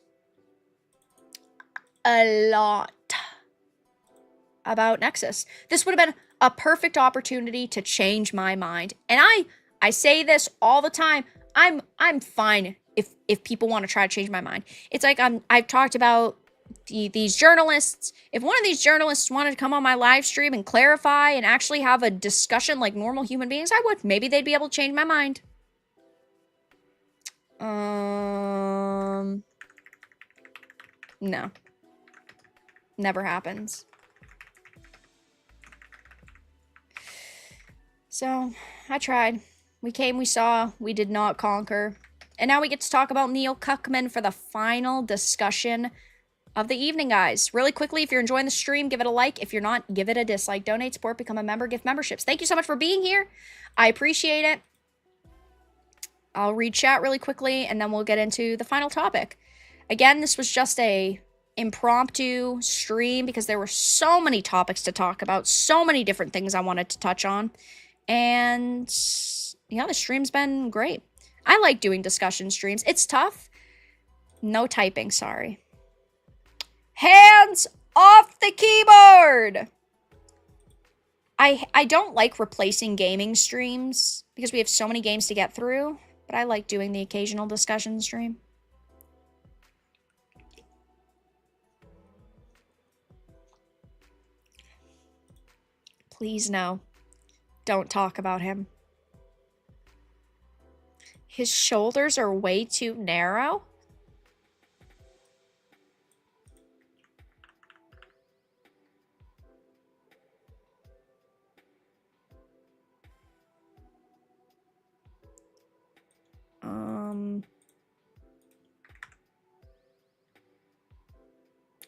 about Nexus. This would have been a perfect opportunity to change my mind. And I say this all the time. I'm fine if people want to try to change my mind. It's like I've talked about these journalists. If one of these journalists wanted to come on my live stream and clarify and actually have a discussion like normal human beings, I would. Maybe they'd be able to change my mind. No. Never happens. So, I tried. We came, we saw, we did not conquer. And now we get to talk about Neil Cuckman for the final discussion of the evening, guys. Really quickly, if you're enjoying the stream, give it a like. If you're not, give it a dislike. Donate, support, become a member, gift memberships. Thank you so much for being here. I appreciate it. I'll read chat really quickly, and then we'll get into the final topic. Again, this was just a impromptu stream because there were so many topics to talk about, so many different things I wanted to touch on. And yeah, the stream's been great. I like doing discussion streams. It's tough. No typing, sorry. Hands off the keyboard! I don't like replacing gaming streams because we have so many games to get through, but I like doing the occasional discussion stream. Please no. Don't talk about him. His shoulders are way too narrow.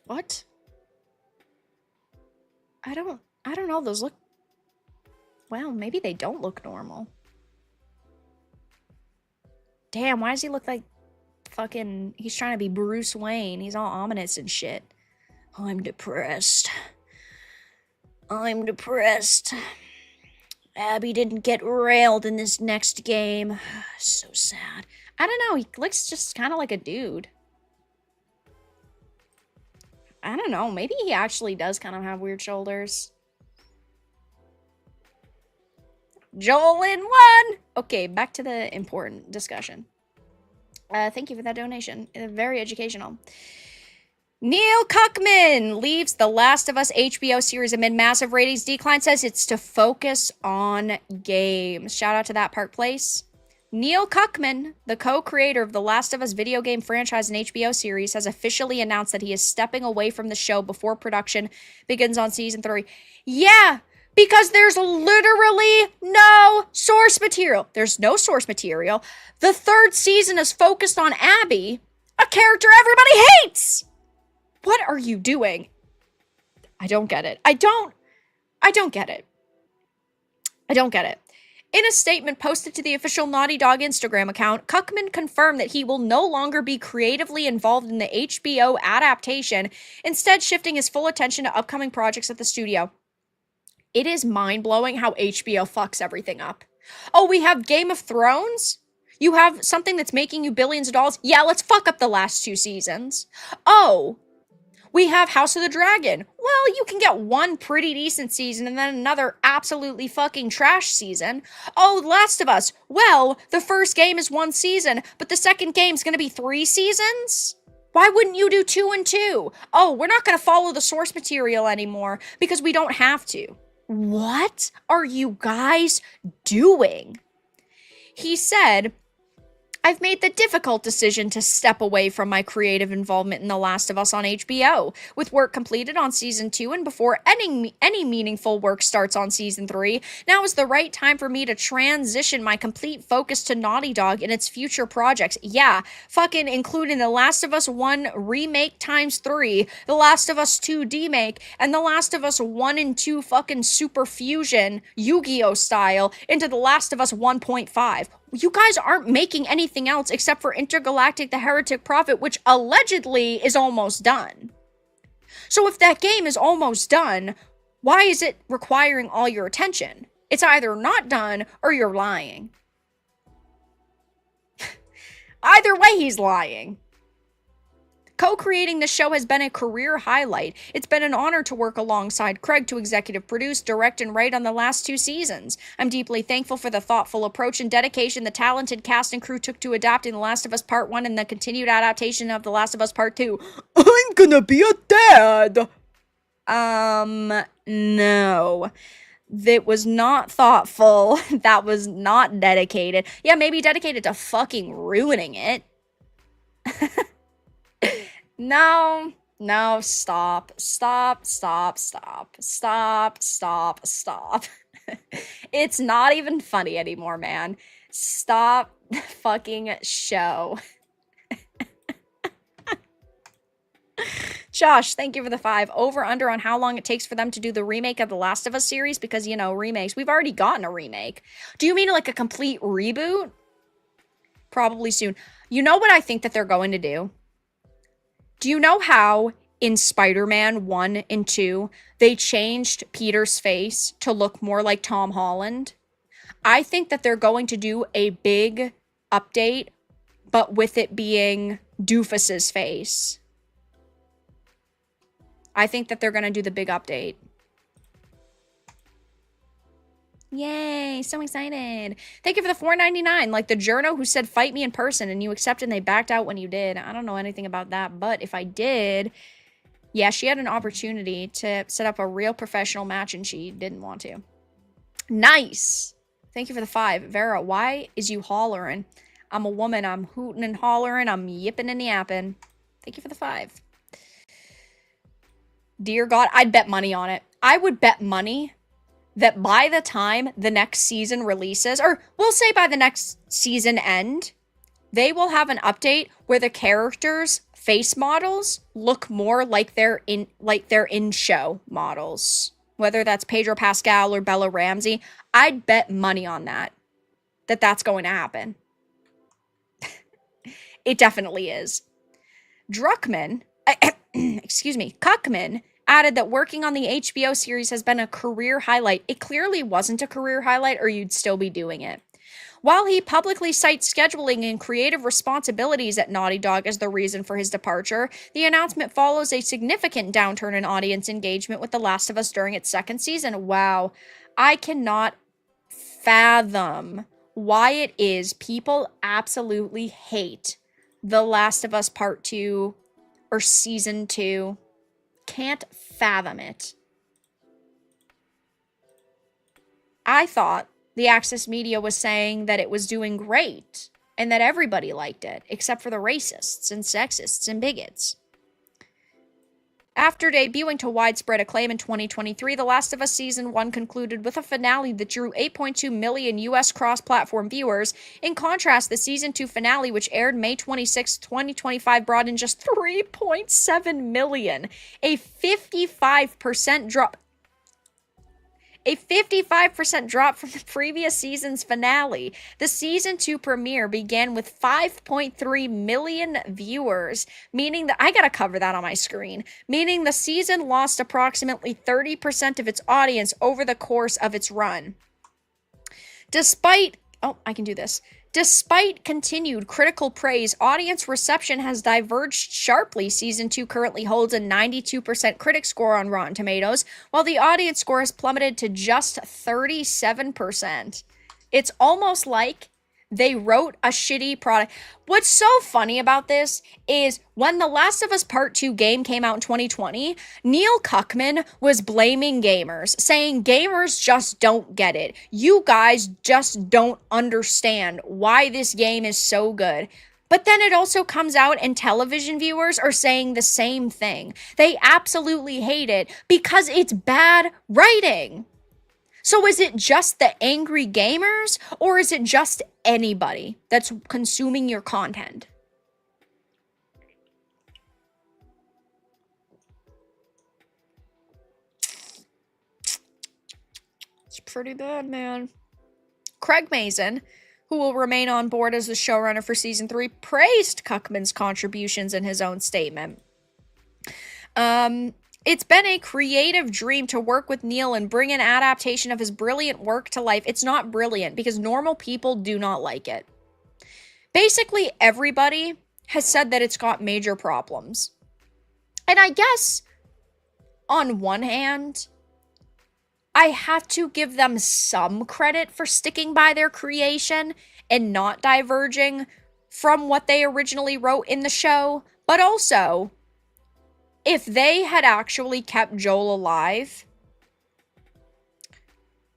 What? I don't know. Those look... Well, maybe they don't look normal. Damn, why does he look like fucking... He's trying to be Bruce Wayne. He's all ominous and shit. I'm depressed. I'm depressed. Abby didn't get railed in this next game. So sad. I don't know. He looks just kind of like a dude. I don't know. Maybe he actually does kind of have weird shoulders. Joel in one! Okay, back to the important discussion. Thank you for that donation. Very educational. Neil Cuckman leaves The Last of Us HBO series amid massive ratings decline, says it's to focus on games. Shout out to that Park Place. Neil Cuckman, the co-creator of The Last of Us video game franchise and HBO series, has officially announced that he is stepping away from the show before production begins on season 3. Yeah, because there's literally no source material. There's no source material. The third season is focused on Abby, a character everybody hates. What are you doing? I don't get it. I don't get it. I don't get it. In a statement posted to the official Naughty Dog Instagram account, Druckmann confirmed that he will no longer be creatively involved in the HBO adaptation, instead shifting his full attention to upcoming projects at the studio. It is mind-blowing how HBO fucks everything up. Oh, we have Game of Thrones? You have something that's making you billions of dollars? Yeah, let's fuck up the last 2 seasons. Oh, we have House of the Dragon. Well, you can get one pretty decent season and then another absolutely fucking trash season. Oh, Last of Us. Well, the first game is 1 season, but the second game's gonna be 3 seasons? Why wouldn't you do 2 and 2? Oh, we're not gonna follow the source material anymore because we don't have to. What are you guys doing? He said, I've made the difficult decision to step away from my creative involvement in The Last of Us on HBO. With work completed on Season 2 and before any meaningful work starts on Season 3, now is the right time for me to transition my complete focus to Naughty Dog and its future projects. Yeah, fucking including The Last of Us 1 Remake ×3, The Last of Us 2 Demake, and The Last of Us 1 and 2 fucking Super Fusion, Yu-Gi-Oh! Style, into The Last of Us 1.5. You guys aren't making anything else except for Intergalactic the Heretic Prophet, which allegedly is almost done. So if that game is almost done, why is it requiring all your attention? It's either not done or you're lying. Either way, he's lying. Co-creating the show has been a career highlight. It's been an honor to work alongside Craig to executive produce, direct, and write on the last 2 seasons. I'm deeply thankful for the thoughtful approach and dedication the talented cast and crew took to adapting The Last of Us Part 1 and the continued adaptation of The Last of Us Part 2. I'm gonna be a dad! No. That was not thoughtful. That was not dedicated. Yeah, maybe dedicated to fucking ruining it. No, stop. It's not even funny anymore, man. Stop the fucking show. Josh, thank you for the 5. Over, under on how long it takes for them to do the remake of the Last of Us series? Because, you know, remakes. We've already gotten a remake. Do you mean like a complete reboot? Probably soon. You know what I think that they're going to do? Do you know how in Spider-Man 1 and 2, they changed Peter's face to look more like Tom Holland? I think that they're going to do a big update, but with it being Doofus's face. I think that they're going to do the big update. Yay, so excited. Thank you for the $4.99. Like the journo who said fight me in person and you accepted and they backed out when you did. I don't know anything about that, but if I did, yeah, she had an opportunity to set up a real professional match and she didn't want to. Nice. Thank you for the 5. Vera, why is you hollering? I'm a woman. I'm hooting and hollering. I'm yipping and yapping. Thank you for the 5. Dear God, I'd bet money on it. I would bet money that by the time the next season releases, or we'll say by the next season end, they will have an update where the characters' face models look more like their in-show models. Whether that's Pedro Pascal or Bella Ramsey, I'd bet money on that that's going to happen. It definitely is. Druckmann, Druckmann added that working on the HBO series has been a career highlight. It clearly wasn't a career highlight or you'd still be doing it. While he publicly cites scheduling and creative responsibilities at Naughty Dog as the reason for his departure, the announcement follows a significant downturn in audience engagement with The Last of Us during its 2nd season. Wow. I cannot fathom why it is people absolutely hate The Last of Us Part 2 or Season 2. Can't fathom it. I thought the Access Media was saying that it was doing great and that everybody liked it, except for the racists and sexists and bigots. After debuting to widespread acclaim in 2023, The Last of Us Season 1 concluded with a finale that drew 8.2 million US cross-platform viewers. In contrast, the Season 2 finale, which aired May 26, 2025, brought in just 3.7 million, a 55% drop. a 55% drop from the previous season's finale. The season 2 premiere began with 5.3 million viewers, meaning that I gotta cover that on my screen, meaning the season lost approximately 30% of its audience over the course of its run. Despite continued critical praise, audience reception has diverged sharply. Season 2 currently holds a 92% critic score on Rotten Tomatoes, while the audience score has plummeted to just 37%. It's almost like they wrote a shitty product. What's so funny about this is when The Last of Us Part 2 game came out in 2020, Neil Druckmann was blaming gamers, saying gamers just don't get it. You guys just don't understand why this game is so good. But then it also comes out and television viewers are saying the same thing. They absolutely hate it because it's bad writing. So is it just the angry gamers, or is it just anybody that's consuming your content? It's pretty bad, man. Craig Mazin, who will remain on board as the showrunner for season 3, praised Druckmann's contributions in his own statement. It's been a creative dream to work with Neil and bring an adaptation of his brilliant work to life. It's not brilliant because normal people do not like it. Basically, everybody has said that it's got major problems. And I guess, on one hand, I have to give them some credit for sticking by their creation and not diverging from what they originally wrote in the show, but also, if they had actually kept Joel alive,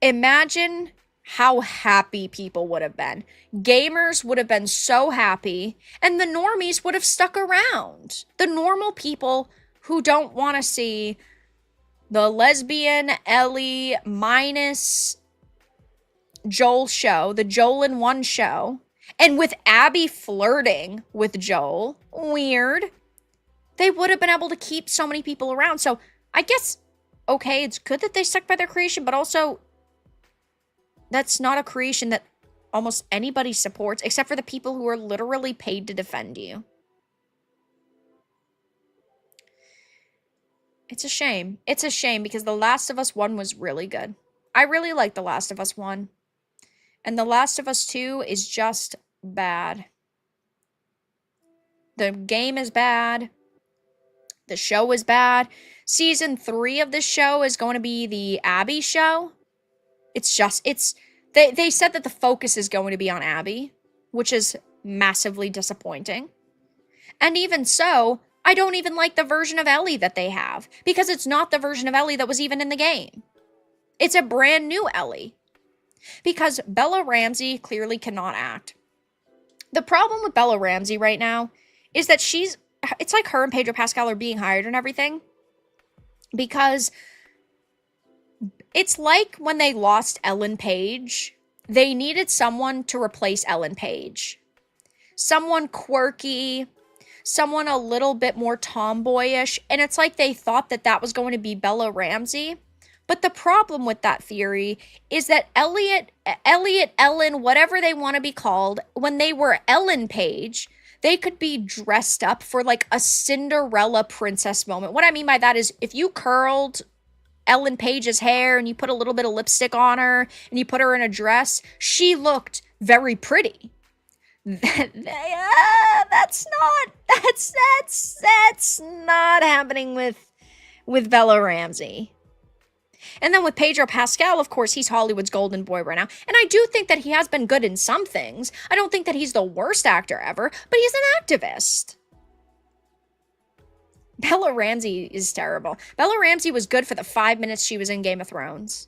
imagine how happy people would have been. Gamers would have been so happy, and the normies would have stuck around. The normal people who don't want to see the lesbian Ellie minus Joel show, the Joel in One show, and with Abby flirting with Joel, weird. They would have been able to keep so many people around. So I guess, okay, it's good that they stuck by their creation, but also that's not a creation that almost anybody supports, except for the people who are literally paid to defend you. It's a shame. It's a shame because The Last of Us 1 was really good. I really like The Last of Us 1. And The Last of Us 2 is just bad. The game is bad. The show is bad. Season 3 of this show is going to be the Abby show. They said that the focus is going to be on Abby, which is massively disappointing. And even so, I don't even like the version of Ellie that they have, because it's not the version of Ellie that was even in the game. It's a brand new Ellie. Because Bella Ramsey clearly cannot act. The problem with Bella Ramsey right now is that it's like her and Pedro Pascal are being hired and everything. Because it's like when they lost Ellen Page, they needed someone to replace Ellen Page. Someone quirky, someone a little bit more tomboyish, and it's like they thought that that was going to be Bella Ramsey. But the problem with that theory is that Elliot, Ellen, whatever they want to be called, when they were Ellen Page, they could be dressed up for like a Cinderella princess moment. What I mean by that is if you curled Ellen Page's hair and you put a little bit of lipstick on her and you put her in a dress, she looked very pretty. That's not happening with Bella Ramsey. And then with Pedro Pascal, of course, he's Hollywood's golden boy right now. And I do think that he has been good in some things. I don't think that he's the worst actor ever, but he's an activist. Bella Ramsey is terrible. Bella Ramsey was good for the 5 minutes she was in Game of Thrones.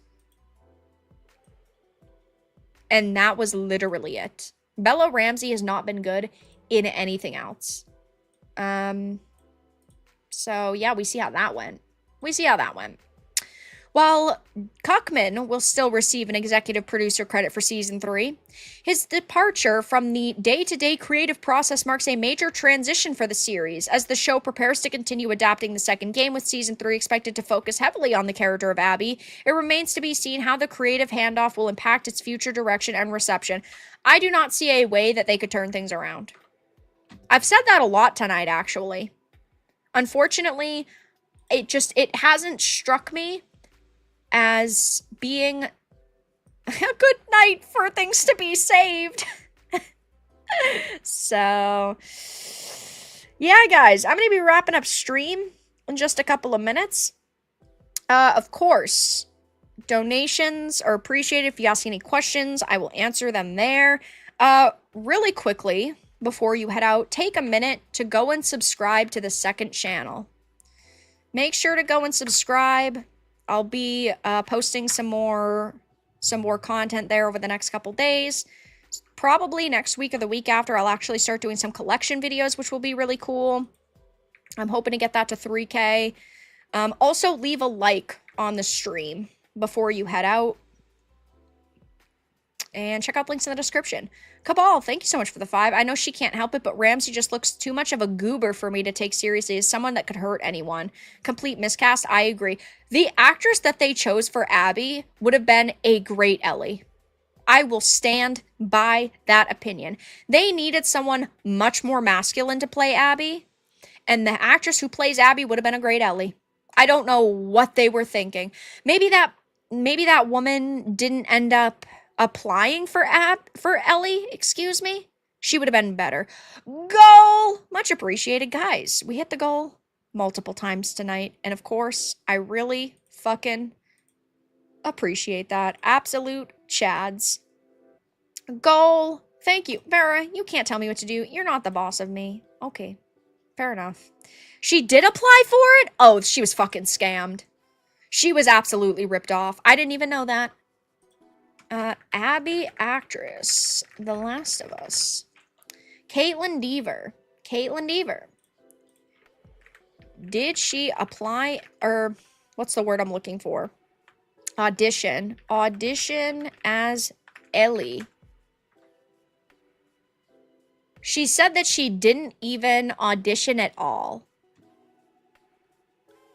And that was literally it. Bella Ramsey has not been good in anything else. So, yeah, we see how that went. While Cuckman will still receive an executive producer credit for Season 3, his departure from the day-to-day creative process marks a major transition for the series, as the show prepares to continue adapting the second game, with Season 3 expected to focus heavily on the character of Abby. It remains to be seen how the creative handoff will impact its future direction and reception. I do not see a way that they could turn things around. I've said that a lot tonight, actually. Unfortunately, it hasn't struck me as being a good night for things to be saved. So, yeah, guys, I'm going to be wrapping up stream in just a couple of minutes. Of course, donations are appreciated. If you ask any questions, I will answer them there. Really quickly, before you head out, take a minute to go and subscribe to the second channel. Make sure to go and subscribe. I'll be posting some more content there over the next couple days. Probably next week or the week after, I'll actually start doing some collection videos, which will be really cool. I'm hoping to get that to 3K. Also, leave a like on the stream before you head out. And check out links in the description. Cabal, thank you so much for the 5. I know she can't help it, but Ramsey just looks too much of a goober for me to take seriously as someone that could hurt anyone. Complete miscast, I agree. The actress that they chose for Abby would have been a great Ellie. I will stand by that opinion. They needed someone much more masculine to play Abby, and the actress who plays Abby would have been a great Ellie. I don't know what they were thinking. Maybe that woman didn't end up applying for Ellie, excuse me. She would have been better. Goal! Much appreciated, guys. We hit the goal multiple times tonight, and of course, I really fucking appreciate that. Absolute chads. Goal. Thank you. Vera, you can't tell me what to do. You're not the boss of me. Okay. Fair enough. She did apply for it? Oh, she was fucking scammed. She was absolutely ripped off. I didn't even know that. Abby actress. The Last of Us. Caitlin Deaver. Did she apply, or what's the word I'm looking for? Audition as Ellie. She said that she didn't even audition at all.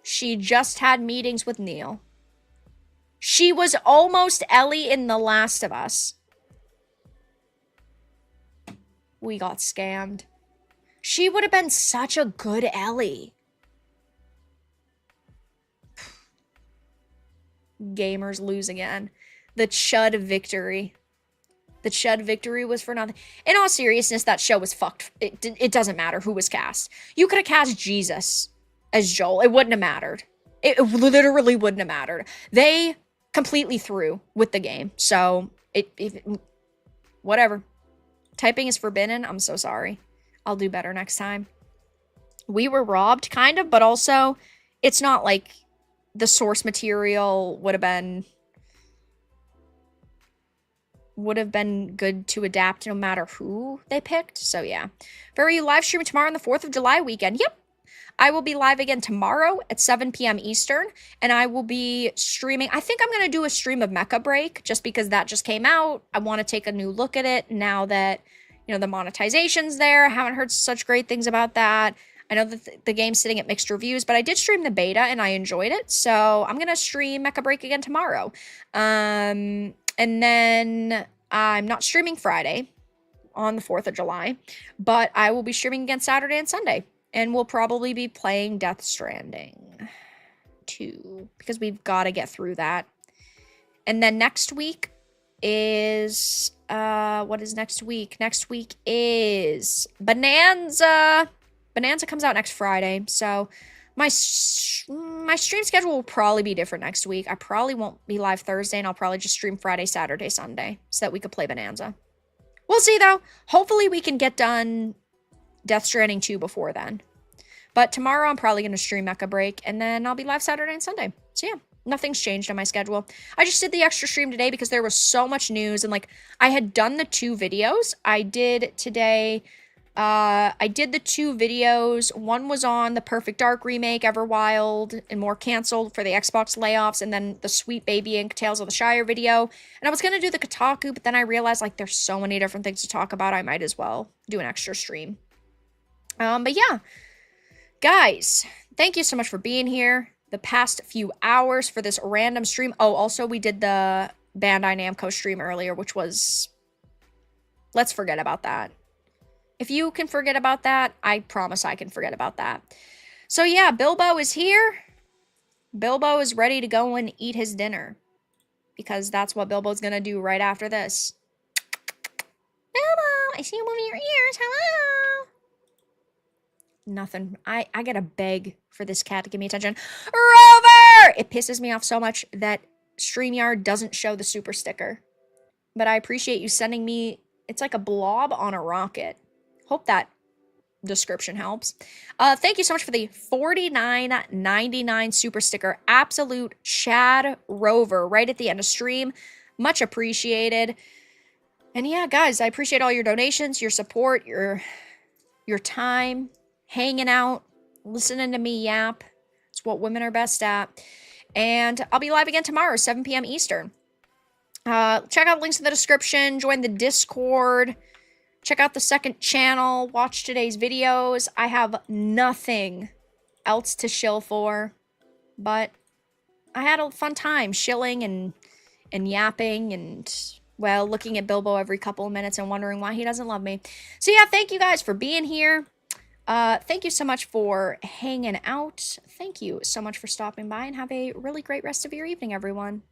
She just had meetings with Neil. She was almost Ellie in The Last of Us. We got scammed. She would have been such a good Ellie. Gamers lose again. The Chud victory. The Chud victory was for nothing. In all seriousness, that show was fucked. It doesn't matter who was cast. You could have cast Jesus as Joel. It wouldn't have mattered. It literally wouldn't have mattered. They completely threw with the game. So, whatever. Typing is forbidden. I'm so sorry. I'll do better next time. We were robbed, kind of, but also, it's not like the source material would have been good to adapt no matter who they picked. So, yeah. Are you live streaming tomorrow on the 4th of July weekend? Yep. I will be live again tomorrow at 7 p.m. Eastern, and I will be streaming. I think I'm going to do a stream of Mecha Break, just because that just came out. I want to take a new look at it now that, you know, the monetization's there. I haven't heard such great things about that. I know that the game's sitting at mixed reviews, but I did stream the beta, and I enjoyed it, so I'm going to stream Mecha Break again tomorrow. And then I'm not streaming Friday on the 4th of July, but I will be streaming again Saturday and Sunday. And we'll probably be playing Death Stranding 2, because we've got to get through that. And then next week is, what is next week? Next week is Bonanza. Bonanza comes out next Friday, so my stream schedule will probably be different next week. I probably won't be live Thursday, and I'll probably just stream Friday, Saturday, Sunday, so that we could play Bonanza. We'll see, though. Hopefully we can get done Death Stranding 2 before then. But tomorrow I'm probably going to stream Mecha Break, and then I'll be live Saturday and Sunday. So yeah, nothing's changed on my schedule. I just did the extra stream today because there was so much news, and like, I had done the 2 videos. I did today I did the 2 videos. One was on the Perfect Dark remake, Everwild, and more canceled for the Xbox layoffs, and then the Sweet Baby Ink Tales of the Shire video. And I was gonna do the Kotaku, but then I realized, like, there's so many different things to talk about, I might as well do an extra stream. But yeah, guys, thank you so much for being here the past few hours for this random stream. Oh, also, we did the Bandai Namco stream earlier, which was... Let's forget about that. If you can forget about that, I promise I can forget about that. So yeah, Bilbo is here. Bilbo is ready to go and eat his dinner. Because that's what Bilbo's gonna do right after this. Bilbo, I see you moving your ears. Hello. Nothing. I gotta beg for this cat to give me attention. Rover! It pisses me off so much that StreamYard doesn't show the super sticker. But I appreciate you sending me... It's like a blob on a rocket. Hope that description helps. Thank you so much for the $49.99 super sticker. Absolute Chad Rover right at the end of stream. Much appreciated. And yeah, guys, I appreciate all your donations, your support, your time, hanging out, listening to me yap. It's what women are best at. And I'll be live again tomorrow, 7 p.m. Eastern. Check out links in the description, join the Discord, check out the second channel, watch today's videos. I have nothing else to shill for, but I had a fun time shilling and yapping and, well, looking at Bilbo every couple of minutes and wondering why he doesn't love me. So yeah, thank you guys for being here. Thank you so much for hanging out. Thank you so much for stopping by, and have a really great rest of your evening, everyone.